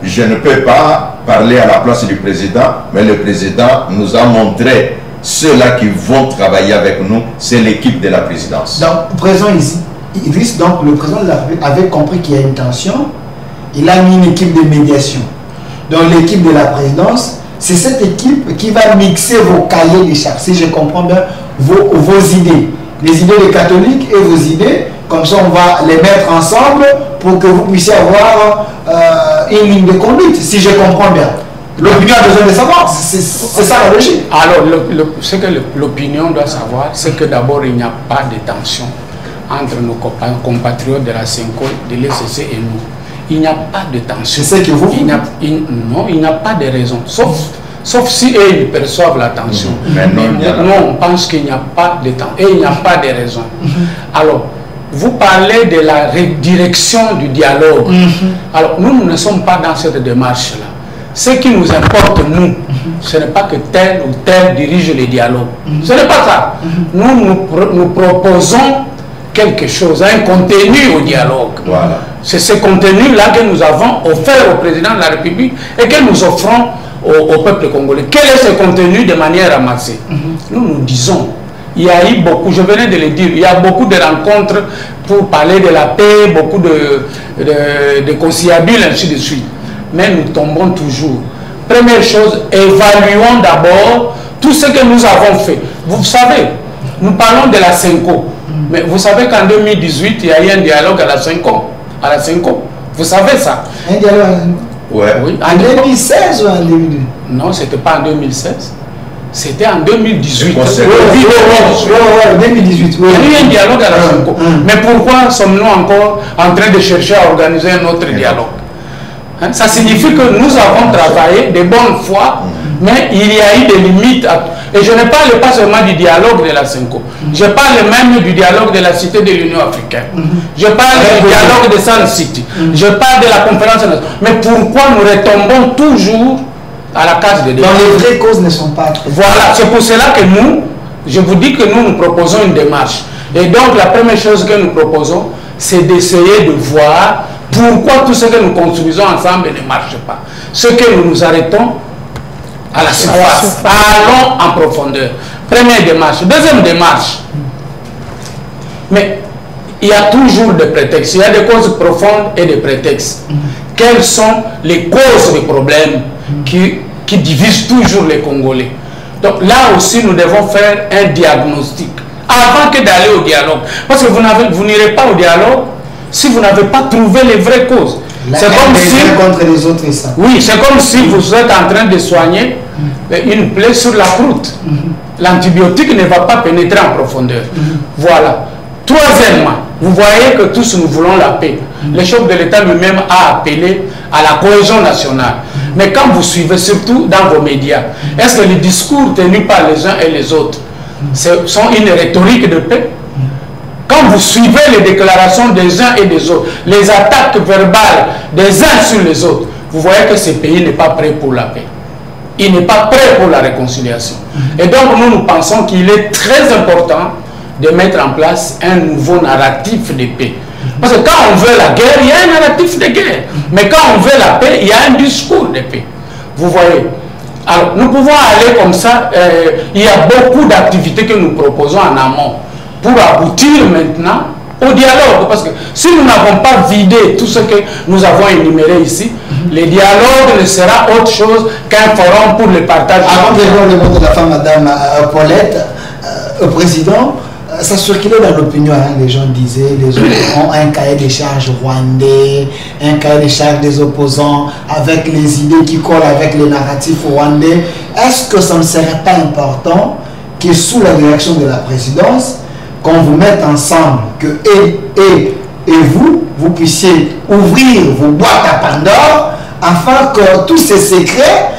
je ne peux pas parler à la place du président, mais le président nous a montré ceux-là qui vont travailler avec nous, c'est l'équipe de la présidence. Donc, président Idriss, donc le président avait compris qu'il y a une tension, il a mis une équipe de médiation. Donc l'équipe de la présidence, c'est cette équipe qui va mixer vos cahiers des charges, si je comprends bien, vos idées. Les idées des catholiques et vos idées, comme ça on va les mettre ensemble pour que vous puissiez avoir une ligne de conduite, si je comprends bien. L'opinion a besoin de savoir, c'est ça la logique. Alors, ce que l'opinion doit savoir, c'est que d'abord, il n'y a pas de tension entre nos compatriotes de la CENCO, de l'ECC et nous. Il n'y a pas de tension. C'est ce que vous non, il n'y a pas de raison, sauf si eux, ils perçoivent la tension. Mais non, on pense qu'il n'y a pas de tension et il n'y a pas de raison. Alors, vous parlez de la redirection du dialogue. Alors, nous ne sommes pas dans cette démarche-là. Ce qui nous importe, nous, ce n'est pas que tel ou tel dirige les dialogues. Ce n'est pas ça. Nous proposons quelque chose, un contenu au dialogue. Voilà. C'est ce contenu-là que nous avons offert au président de la République et que nous offrons au peuple congolais. Quel est ce contenu de manière ramassée? Nous disons, il y a eu beaucoup, je venais de le dire, il y a beaucoup de rencontres pour parler de la paix, beaucoup de conciliabules, ainsi de suite. Mais nous tombons toujours. Première chose, évaluons d'abord tout ce que nous avons fait. Vous savez, nous parlons de la CENCO. Mais vous savez qu'en 2018, il y a eu un dialogue à la CENCO. Vous savez ça? Un dialogue oui, en 2016 ou en 2018? Non, ce n'était pas en 2016. C'était en 2018. Oui, 2018. Il y a eu un dialogue à la CENCO. Mais pourquoi sommes-nous encore en train de chercher à organiser un autre dialogue? Ça signifie que nous avons travaillé de bonne foi, mais il y a eu des limites. Et je ne parle pas seulement du dialogue de la CENCO. Je parle même du dialogue de la Cité de l'Union africaine. Je parle du dialogue de Sun City. Je parle de la conférence nationale. Mais pourquoi nous retombons toujours à la case de débat? Donc les vraies causes ne sont pas... Voilà, c'est pour cela que nous, je vous dis que nous proposons une démarche. Et donc la première chose que nous proposons, c'est d'essayer de voir pourquoi tout ce que nous construisons ensemble ne marche pas. Ce que nous nous arrêtons à la surface. Allons en profondeur. Première démarche. Deuxième démarche. Mais il y a toujours des prétextes. Il y a des causes profondes et des prétextes. Quelles sont les causes des problèmes qui divisent toujours les Congolais? Donc là aussi, nous devons faire un diagnostic avant que d'aller au dialogue. Parce que vous n'irez pas au dialogue si vous n'avez pas trouvé les vraies causes. C'est comme si contre les autres et ça. Oui, c'est comme si vous êtes en train de soigner une plaie sur la croûte. L'antibiotique ne va pas pénétrer en profondeur. Voilà. Troisièmement, vous voyez que tous nous voulons la paix. Le chef de l'État lui-même a appelé à la cohésion nationale. Mais quand vous suivez, surtout dans vos médias, est-ce que les discours tenus par les uns et les autres sont une rhétorique de paix? Quand vous suivez les déclarations des uns et des autres, les attaques verbales des uns sur les autres, vous voyez que ce pays n'est pas prêt pour la paix. Il n'est pas prêt pour la réconciliation. Et donc nous pensons qu'il est très important de mettre en place un nouveau narratif de paix. Parce que quand on veut la guerre, il y a un narratif de guerre. Mais quand on veut la paix, il y a un discours de paix. Vous voyez? Alors, nous pouvons aller comme ça. Il y a beaucoup d'activités que nous proposons en amont pour aboutir maintenant au dialogue. Parce que si nous n'avons pas vidé tout ce que nous avons énuméré ici, le dialogue ne sera autre chose qu'un forum pour le partage. Avant de voir le mot de la femme, Madame Paulette, Président, ça circulait dans l'opinion, hein, les gens disaient, les autres ont un cahier des charges rwandais, un cahier des charges des opposants, avec les idées qui collent avec les narratifs rwandais. Est-ce que ça ne serait pas important que sous la direction de la présidence, qu'on vous mette ensemble, que et vous puissiez ouvrir vos boîtes à Pandore, afin que tous ces secrets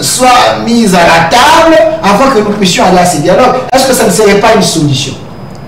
soient mis à la table, afin que nous puissions aller à ces dialogues? Est-ce que ça ne serait pas une solution?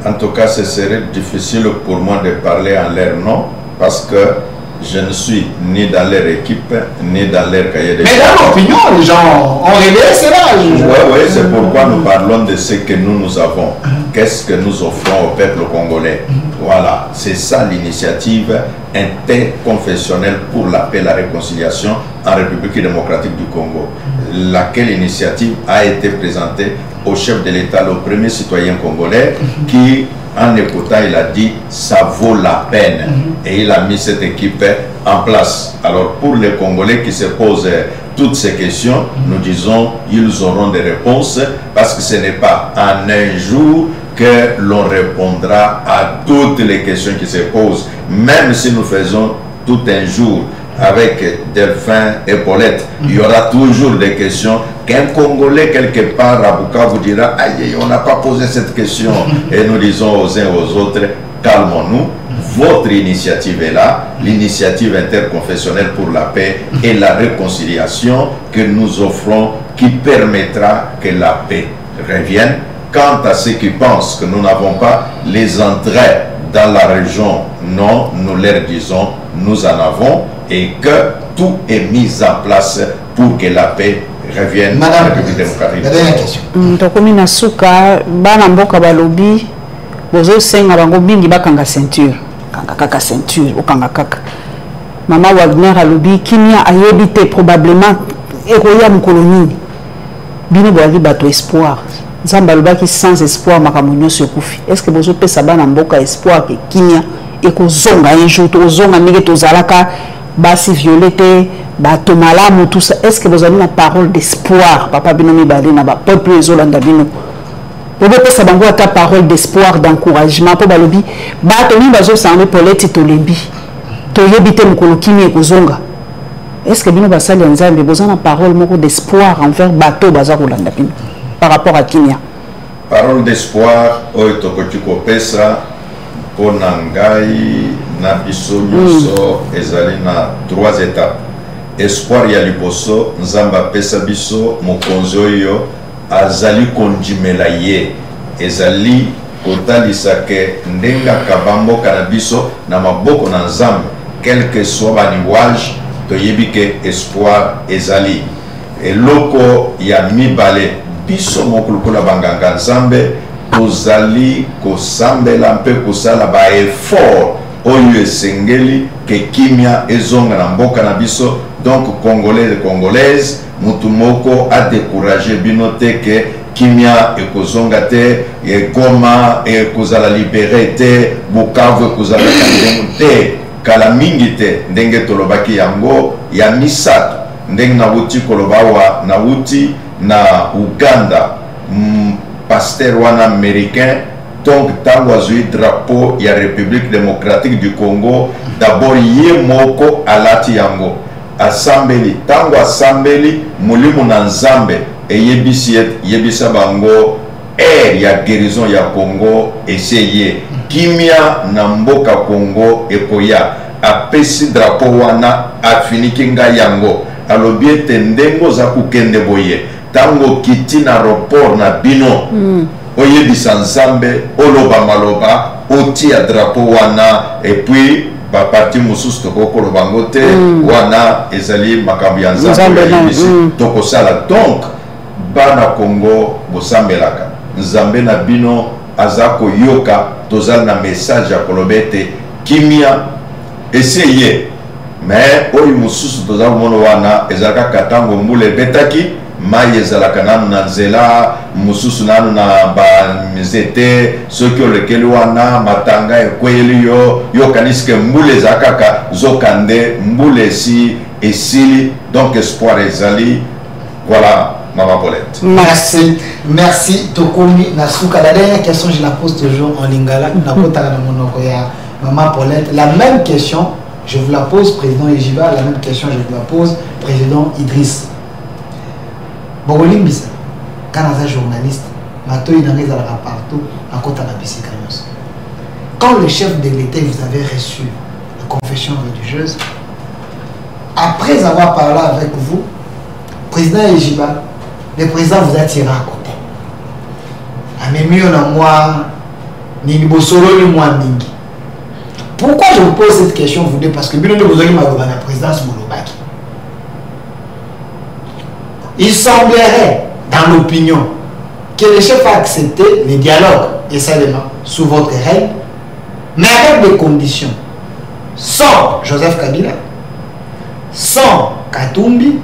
En tout cas, ce serait difficile pour moi de parler en leur nom, parce que Je ne suis ni dans leur équipe, ni dans leur cahier de Mais dans l'opinion, les gens ont révélé cela. Oui, c'est pourquoi nous parlons de ce que nous avons. Qu'est-ce que nous offrons au peuple congolais? Voilà, c'est ça l'initiative interconfessionnelle pour la paix et la réconciliation en République démocratique du Congo. Laquelle initiative a été présentée au chef de l'État, le premier citoyen congolais, qui, en écoutant, il a dit ça vaut la peine. Et il a mis cette équipe en place. Alors pour les Congolais qui se posent toutes ces questions, nous disons ils auront des réponses, parce que ce n'est pas en un jour que l'on répondra à toutes les questions qui se posent. Même si nous faisons tout un jour avec Delphin et Paulette, il y aura toujours des questions qu'un Congolais quelque part à Bukavu vous dira aïe, on n'a pas posé cette question. Et nous disons aux uns aux autres, calmons-nous, votre initiative est là, l'initiative interconfessionnelle pour la paix et la réconciliation que nous offrons, qui permettra que la paix revienne. Quant à ceux qui pensent que nous n'avons pas les entrées dans la région, non, nous leur disons nous en avons, et que tout est mis en place pour que la paix revienne. Madame, la République démocratique. la dernière question. Tokomi na suka bana mboka balobi bozo senga bango bingi bakanga ceinture kanga kaka ceinture okanga kaka mama Wagner alobi kimia ayebite probablement ekoya mukolo nini bino boali bato espoir nzamba alobaki sans espoir makambo nyonso ekufi. Est-ce que bozo pesa bana mboka espoir ke kimia ekozonga un jour tozonga ndenge tozalaka basi violete bato malamu tout ça? Est-ce que vous avez une parole d'espoir papa bino mibale na ba peuple ezolanda bino bobo pesa bango ata parole d'espoir, d'encouragement po balobi bato ni bazo sanga Paulette tolembi toyebi te mukolo kimi ekozonga? Est-ce que bino basali nzambe bozana parole moko d'espoir envers bato baza kolanda bino par rapport à Kimia? Parole d'espoir oyo tokoki kopesa mpo na ngai na biso nyonso ezali na 3 étapes. Espoir ya liboso, nzamba apesa biso mokonzi oyo azali kondimela ye, ezali kotalisa ke ndenge akabamboka na biso na maboko na nzambe, quel que soit baniwage, toyebi ke espoir ezali. Eloko ya mibale, biso moko lokola banganga nzambe tozali kosambela mpe kosala ba effort oyo esengeli ke kimia ezonga na mboka na biso. Donc congolais et congolaises, mutu moko a découragé bino te ke kimia ekozonga te, Goma ekozala libéré te, Bukavu ekozala kandengu te, kala mingi te. Ndenge tolobaki yango ya misato, ndenge na wuti kolobawa na wuti na Uganda, pasteur wana américain. Donc tango azui drapeau ya République démocratique du Congo, d'abord ye moko alati yango asambeli, tango asambeli mulimu na nzambe yebisa bango ya guérison ya Congo eseye kimia na mboka Congo ekoya apesi drapeau wana afiniki nga yango alobi ete ndengo za kukende boye tango kiti na aéroport na bino oyebisa nzambe oloba maloba otia drapeau wana et puis ba parti mususu tokoko lobango te wana ezali makambo ya nzambe tokosala. Donc bana Congo bosambelaka nzambe na bino aza koyoka, tozali na message ya koloba ete kimia eseye, mais oyo mususu tozali komona wana ezalaka katango mbula ebetaki mai ezalaka nanu na nzela, mususu nanu na banzete, soki olekeli wana matanga ekweyeli yo yokanisike mbula eza kaka zokande mbula esi esili. Donc espoir ezali. Voilà Maman Paulette. Merci, merci Tokomi Nasuka. La dernière question, je la pose toujours en lingala. Maman Paulette, la même question, je vous la pose président Ejiba, la même question, je vous la pose président Idriss. Bogolimbisa, quand on est journaliste, il y a partout à côté de la Bissikanyos. Quand le chef de l'État vous avait reçu la confession religieuse, après avoir parlé avec vous, président Ejiba, le président vous a tiré à côté. Amemi on a moi, ni bosolo ni moi mingi. Pourquoi je vous pose cette question, vous deux? Parce que Bino vous avez la présidence Moulobaki. Il semblerait, dans l'opinion, que le chef a accepté les dialogues, et seulement sous votre règne, mais avec des conditions. Sans Joseph Kabila, sans Katumbi,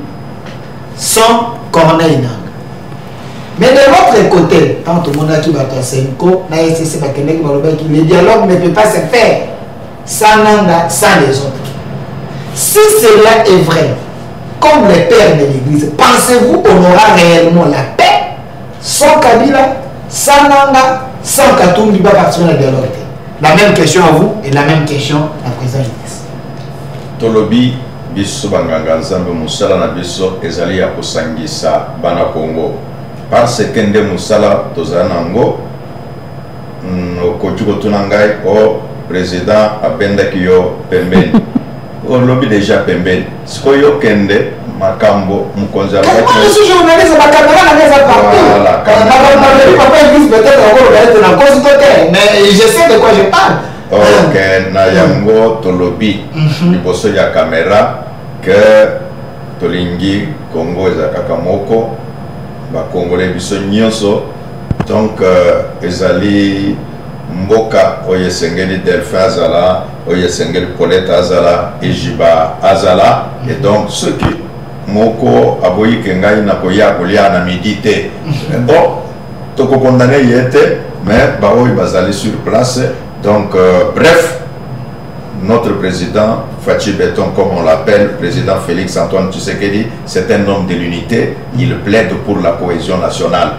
sans Corneille Nangaa. Mais de l'autre côté, quand tout le monde a dit que le dialogue ne peut pas se faire sans Nangaa, sans les autres. Si cela est vrai, comme les pères de l'Église, pensez-vous qu'on aura réellement la paix sans Kabila, sans Nangaa, sans Katumbi, pas partir dans le dialogue? La même question à vous et la même question à la présidente. Tolobi biso banganga nzambe musala na biso ezali ya kosangisa bana Congo parce que nde musala tozala nango okoki kotuna ngai o président abendaki yo pembeni olobi déjà pembeni sikoyo kende makambo mukonzi moi je suis journaliste, ma caméra n'a pas partout. Mais je sais de quoi je parle. Ok, na yango tolobi liboso ya caméra que tolingi Congo ezakaka moko ba congolais biso nyonso donc ezali mboka oyo esengeli Delphin azala oyo esengeli Paulette azala Ejiba azala et donc ceux qui moko aboyi kengai na koya kolia na midi te bon toko condamné yete mais ba oyo bazali sur place. Donc, bref, notre président, Fachi Béton, comme on l'appelle, président Félix Antoine Tshisekedi, c'est un homme de l'unité, il plaide pour la cohésion nationale.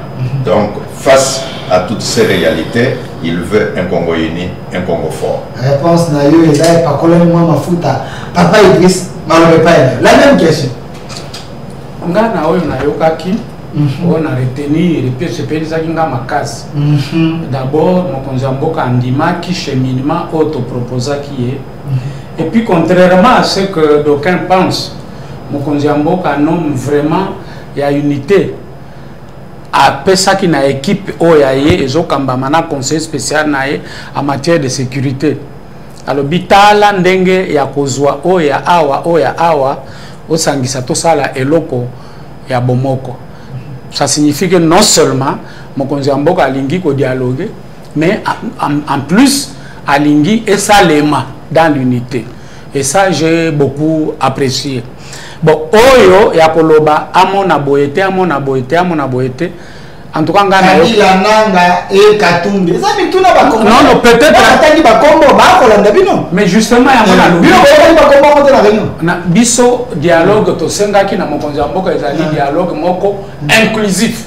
Donc, face à toutes ces réalités, il veut un Congo uni, un Congo fort. Réponse Nayo et là, pas colonnement ma fouta. Papa Idriss, la même question. On a Nayo on a retenu les pièces de Makasi. D'abord, mon Mboka Andima qui cheminement autoproposa qui est. Et puis, contrairement à ce que d'aucuns pensent, mon Mboka nomme vraiment il y a unité. Après ça, qui n'a équipe Oyaye et Zokambamana conseil spécial en matière de sécurité. Alors, Bitala Ndenge ya Kozwa Oya Awa Osangisa Tosala Eloko ya Bomoko. Ça signifie que non seulement Mokonzi Mboka alingi ko dialoguer, mais en plus alingi et Salema dans l'unité. Et ça j'ai beaucoup apprécié. Bon, Oyo ya koloba amona boyete. En tout cas, non, peut-être. Mais justement, biso dialogue to sengaki na mokonzi mboka ezali dialogue moko inclusif.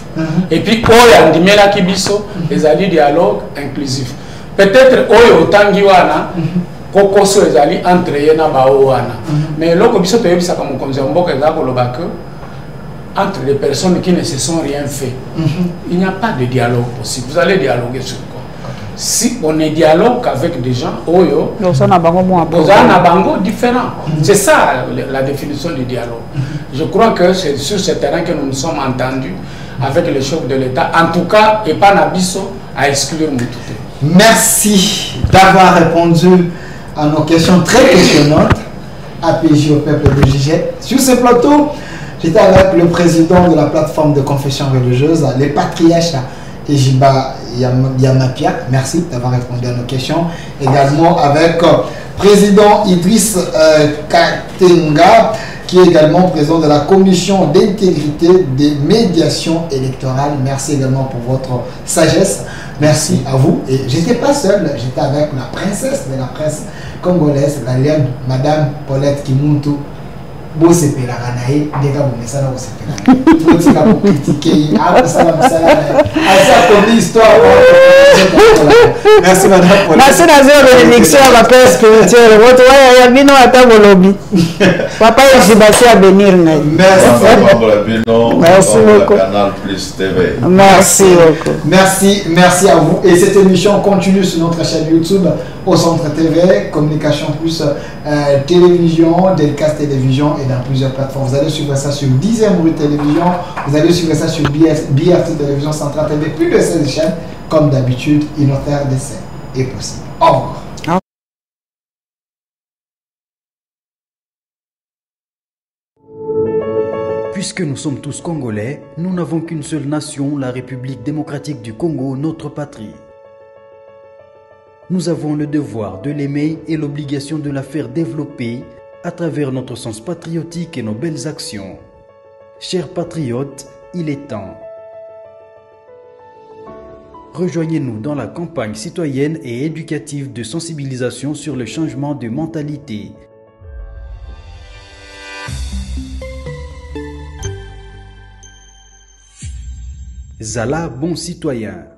Et puis oya ndimela ki biso ezali dialogue inclusif. Peut-être oyo tangi wana kokoso ezali entre yena bao wana. Mais loko biso to yebisa ka mokonzi mboka ezali koloba que entre les personnes qui ne se sont rien fait, il n'y a pas de dialogue possible. Vous allez dialoguer sur quoi? Si on est dialogue avec des gens, oyo, bango différent. C'est ça la définition du dialogue. Je crois que c'est sur ce terrain que nous nous sommes entendus avec le chef de l'État. En tout cas, et pas Nabiso à exclure Moutouté. Merci d'avoir répondu à nos questions très questionnantes. APJ au peuple de Gigé. Sur ce plateau, j'étais avec le président de la plateforme de confession religieuse, les patriarches Ejiba Yamapia. Merci d'avoir répondu à nos questions. Également avec président Idriss Katenga, qui est également président de la commission d'intégrité des médiations électorales. Merci également pour votre sagesse. Merci à vous. Et je n'étais pas seul, j'étais avec la princesse de la presse congolaise, la liane, Madame Paulette Kimuntu. Bosse Pelaganae, des gars, vous ça là, bosse Pelaganae. Vous critiquer, ah, ça va, ça comme histoire. Merci, Madame Paulette. Merci, Nazir, bénédiction à ma paix spirituelle. Votre voix, il y a Bino à ta lobby. Papa, je suis passé à bénir. Merci beaucoup. Canal Plus TV. Merci beaucoup. Merci à vous. Et cette émission continue sur notre chaîne YouTube, au Centre TV, Communication Plus, Télévision, Delcast Télévision et dans plusieurs plateformes. Vous allez suivre ça sur 10e rue Télévision, vous allez suivre ça sur BRT Télévision Centrale TV, plus de 16 chaînes, comme d'habitude, une autre d'essai est possible. Au revoir. Puisque nous sommes tous Congolais, nous n'avons qu'une seule nation, la République démocratique du Congo, notre patrie. Nous avons le devoir de l'aimer et l'obligation de la faire développer à travers notre sens patriotique et nos belles actions. Chers patriotes, il est temps. Rejoignez-nous dans la campagne citoyenne et éducative de sensibilisation sur le changement de mentalité. Zala, bon citoyen.